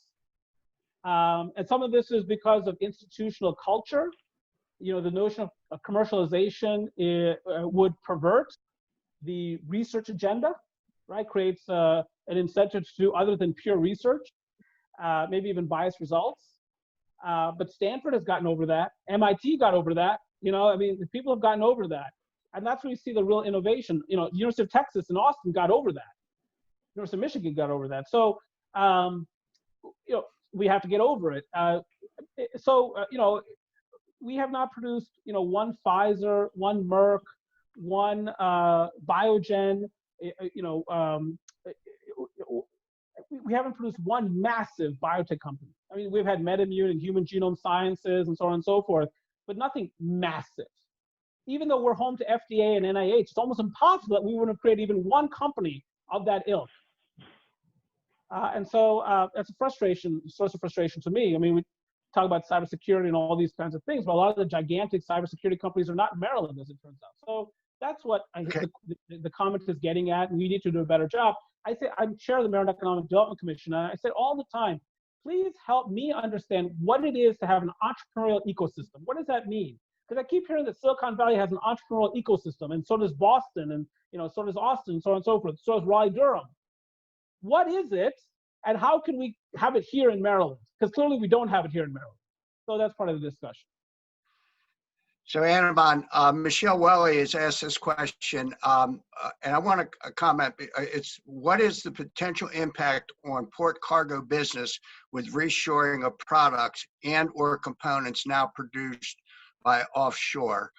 And some of this is because of institutional culture. You know, the notion of commercialization would pervert the research agenda, right? Creates an incentive to do other than pure research, maybe even biased results. But Stanford has gotten over that. MIT got over that. You know, I mean, people have gotten over that. And that's where you see the real innovation. You know, University of Texas in Austin got over that. University of Michigan got over that. So, you know, we have to get over it. You know, we have not produced, you know, one Pfizer, one Merck, one Biogen, you know, we haven't produced one massive biotech company. I mean, we've had MedImmune and Human Genome Sciences and so on and so forth, but nothing massive. Even though we're home to FDA and NIH, it's almost impossible that we wouldn't have created even one company of that ilk. And so that's a source of frustration to me. I mean, we talk about cybersecurity and all these kinds of things, but a lot of the gigantic cybersecurity companies are not in Maryland, as it turns out. So that's what I think the comment is getting at, and we need to do a better job. I say, I'm chair of the Maryland Economic Development Commission, and I say all the time, please help me understand what it is to have an entrepreneurial ecosystem. What does that mean? Because I keep hearing that Silicon Valley has an entrepreneurial ecosystem, and so does Boston, and you know, so does Austin, and so on and so forth. So does Raleigh Durham. What is it, and how can we have it here in Maryland? Because clearly we don't have it here in Maryland. So that's part of the discussion. So Annabon, Michelle Welly has asked this question, and I want to comment. It's what is the potential impact on port cargo business with reshoring of products and or components now produced by offshore?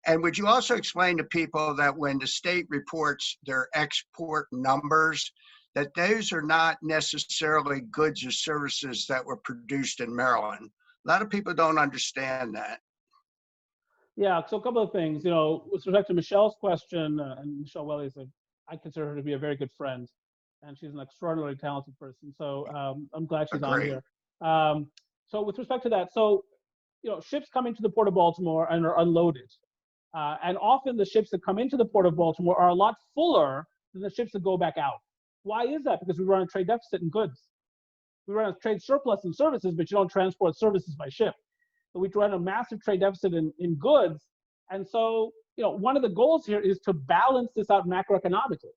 And would you also explain to people that when the state reports their export numbers, that those are not necessarily goods or services that were produced in Maryland? A lot of people don't understand that. Yeah, so a couple of things, with respect to Michelle's question, and Michelle Welly I consider her to be a very good friend, and she's an extraordinarily talented person. So I'm glad she's on here. So with respect to that, ships come into the Port of Baltimore and are unloaded. And often the ships that come into the Port of Baltimore are a lot fuller than the ships that go back out. Why is that? Because we run a trade deficit in goods. We run a trade surplus in services, but you don't transport services by ship. So we run a massive trade deficit in goods. And so, one of the goals here is to balance this out macroeconomically.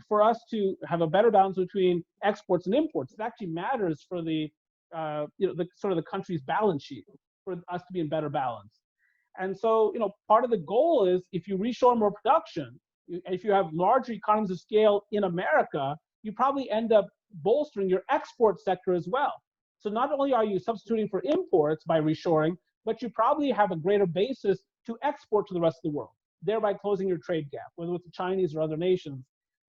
For us to have a better balance between exports and imports, it actually matters for the sort of the country's balance sheet, for us to be in better balance. And so, part of the goal is if you reshore more production, if you have larger economies of scale in America, you probably end up bolstering your export sector as well. So not only are you substituting for imports by reshoring, but you probably have a greater basis to export to the rest of the world, thereby closing your trade gap, whether it's the Chinese or other nations.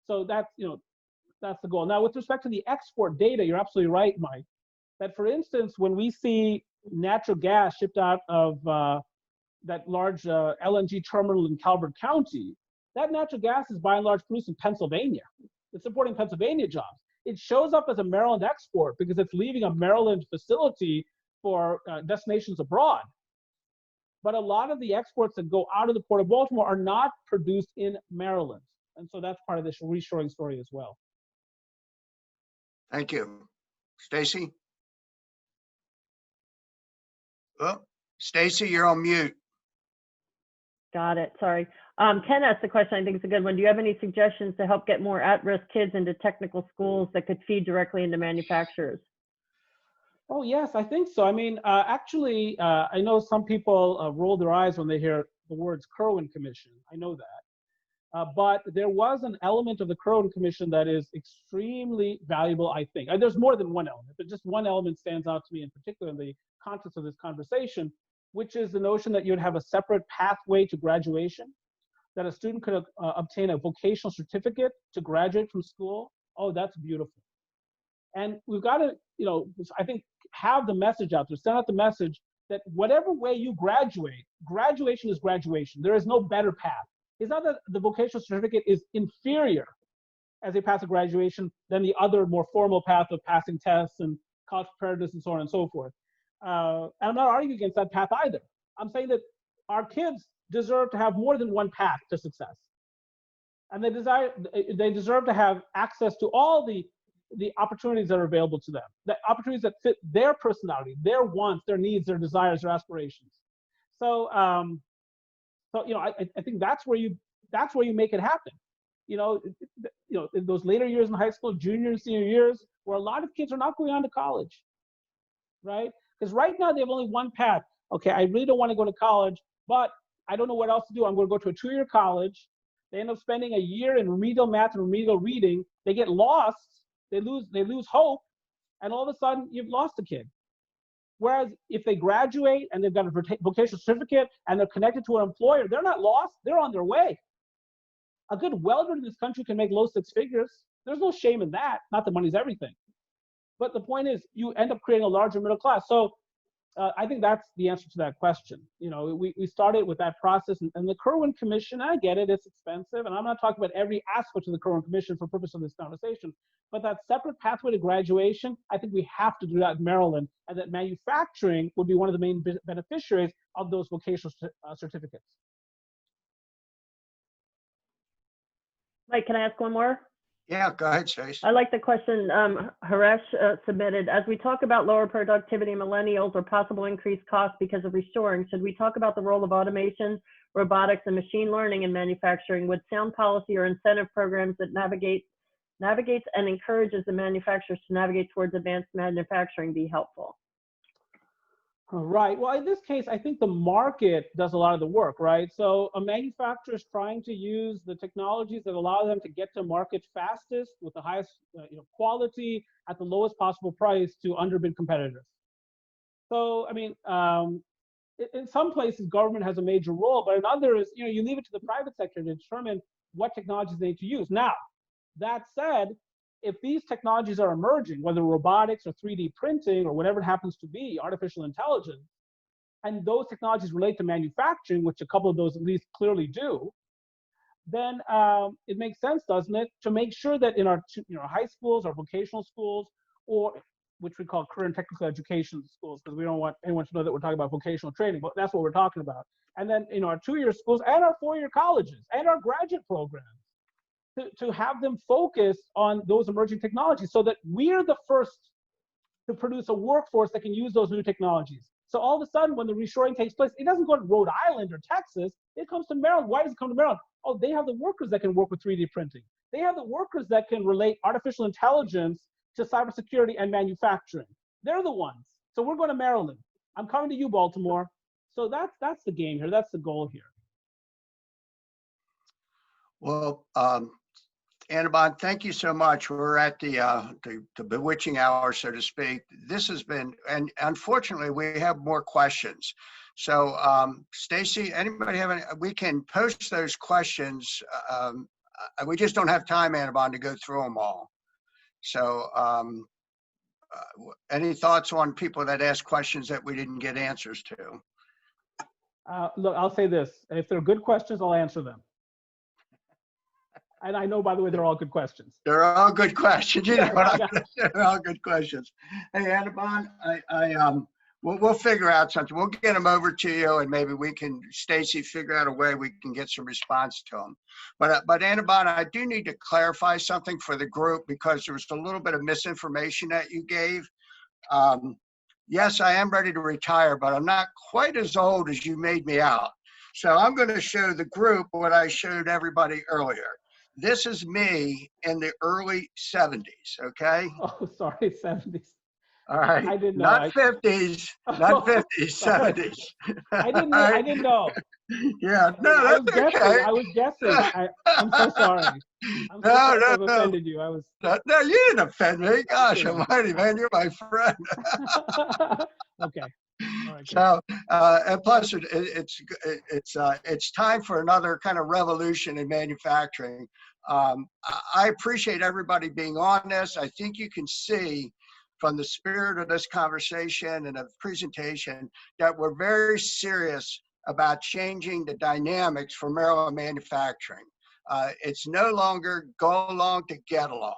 So that's the goal. Now, with respect to the export data, you're absolutely right, Mike, that for instance, when we see natural gas shipped out of that large LNG terminal in Calvert County, that natural gas is by and large produced in Pennsylvania. It's supporting Pennsylvania jobs. It shows up as a Maryland export because it's leaving a Maryland facility for destinations abroad. But a lot of the exports that go out of the Port of Baltimore are not produced in Maryland. And so that's part of this reshoring story as well. Thank you. Stacy? Oh, Stacy, you're on mute. Got it. Sorry. Ken asked the question. I think it's a good one. Do you have any suggestions to help get more at-risk kids into technical schools that could feed directly into manufacturers? Oh, yes, I think so. I mean, actually, I know some people roll their eyes when they hear the words Kerwin Commission. I know that. But there was an element of the Kerwin Commission that is extremely valuable, I think. There's more than one element, but just one element stands out to me in particular in the context of this conversation, which is the notion that you'd have a separate pathway to graduation, that a student could obtain a vocational certificate to graduate from school. Oh, that's beautiful. And we've got to, I think, have the message out there, send out the message that whatever way you graduate, graduation is graduation. There is no better path. It's not that the vocational certificate is inferior as a path to graduation than the other more formal path of passing tests and college preparedness and so on and so forth. And I'm not arguing against that path either. I'm saying that our kids deserve to have more than one path to success. And they deserve to have access to all the opportunities that are available to them, the opportunities that fit their personality, their wants, their needs, their desires, their aspirations. So, I think that's where you make it happen. In those later years in high school, junior and senior years, where a lot of kids are not going on to college, right? Because right now they have only one path. Okay, I really don't want to go to college, but I don't know what else to do. I'm going to go to a 2-year college. They end up spending a year in remedial math and remedial reading. They get lost. They lose hope, and all of a sudden you've lost a kid. Whereas if they graduate and they've got a vocational certificate and they're connected to an employer, they're not lost. They're on their way. A good welder in this country can make low 6 figures. There's no shame in that. Not that money's everything. But the point is, you end up creating a larger middle class. So I think that's the answer to that question. We started with that process, and the Kerwin Commission, I get it, it's expensive, and I'm not talking about every aspect of the Kerwin Commission for purpose of this conversation, but that separate pathway to graduation, I think we have to do that in Maryland, and that manufacturing would be one of the main beneficiaries of those vocational certificates. Mike, can I ask one more? Yeah, go ahead, Stace. I like the question Haresh submitted. As we talk about lower productivity in millennials or possible increased costs because of reshoring, should we talk about the role of automation, robotics, and machine learning in manufacturing? Would sound policy or incentive programs that navigate navigates and encourages the manufacturers to navigate towards advanced manufacturing be helpful? Right. Well, in this case, I think the market does a lot of the work, right? So a manufacturer is trying to use the technologies that allow them to get to market fastest with the highest quality at the lowest possible price to underbid competitors. So, I mean, in some places, government has a major role, but in others, you leave it to the private sector to determine what technologies they need to use. Now, that said, if these technologies are emerging, whether robotics or 3D printing or whatever it happens to be, artificial intelligence, and those technologies relate to manufacturing, which a couple of those at least clearly do, then it makes sense, doesn't it, to make sure that in our high schools or vocational schools, or which we call career and technical education schools, because we don't want anyone to know that we're talking about vocational training, but that's what we're talking about. And then in our 2-year schools and our 4-year colleges and our graduate programs, to have them focus on those emerging technologies so that we're the first to produce a workforce that can use those new technologies. So all of a sudden, when the reshoring takes place, it doesn't go to Rhode Island or Texas, it comes to Maryland. Why does it come to Maryland? Oh, they have the workers that can work with 3D printing. They have the workers that can relate artificial intelligence to cybersecurity and manufacturing. They're the ones. So we're going to Maryland. I'm coming to you, Baltimore. So that's the game here. That's the goal here. Well, Annabon, thank you so much. We're at the bewitching hour, so to speak. This has been, and unfortunately, we have more questions. So, Stacy, anybody have any? We can post those questions. We just don't have time, Annabon, to go through them all. So, any thoughts on people that ask questions that we didn't get answers to? Look, I'll say this: if they're good questions, I'll answer them. And I know, by the way, they're all good questions. They're all good questions. You know what I'm gonna say? They're all good questions. Hey, Annabon, we'll figure out something. We'll get them over to you, and maybe we can, Stacy, figure out a way we can get some response to them. But Annabon, I do need to clarify something for the group because there was a little bit of misinformation that you gave. Yes, I am ready to retire, but I'm not quite as old as you made me out. So I'm going to show the group what I showed everybody earlier. This is me in the early 70s, okay? Oh, sorry, 70s. All right. I didn't know. Not 50s, not 50s, 70s. I didn't know. Yeah, no, that's okay. I was guessing. I'm so sorry. I'm so sorry if I've offended you. No, you didn't offend me. Gosh almighty, man, you're my friend. Okay. All right, so, and plus, it's time for another kind of revolution in manufacturing. I appreciate everybody being on this. I think you can see from the spirit of this conversation and of presentation that we're very serious about changing the dynamics for Maryland manufacturing. It's no longer go along to get along.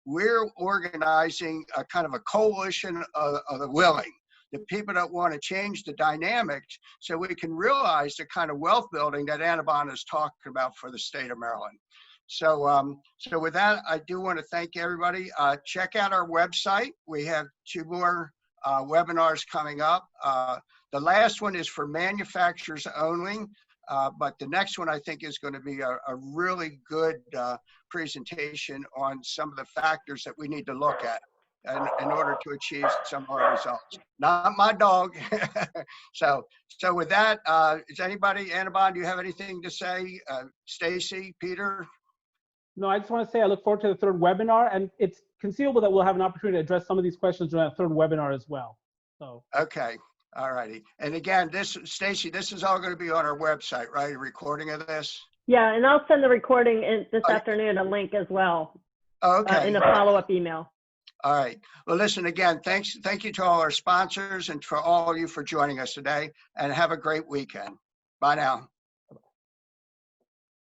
We're organizing a kind of a coalition of the willing, the people that want to change the dynamics so we can realize the kind of wealth building that Annabon is talking about for the state of Maryland. So, so with that, I do want to thank everybody. Check out our website. We have 2 more webinars coming up. The last one is for manufacturers only, but the next one I think is going to be a really good presentation on some of the factors that we need to look at in order to achieve some of our results. Not my dog. So with that, is anybody, Annabon, do you have anything to say? Stacy, Peter? No, I just want to say I look forward to the 3rd webinar, and it's conceivable that we'll have an opportunity to address some of these questions during that 3rd webinar as well. So. Okay. All righty. And again, Stacy, this is all going to be on our website, right? A recording of this? Yeah, and I'll send the recording this afternoon, a link as well. Okay. In a follow-up email. All right. Well, listen, again, thank you to all our sponsors and for all of you for joining us today, and have a great weekend. Bye now.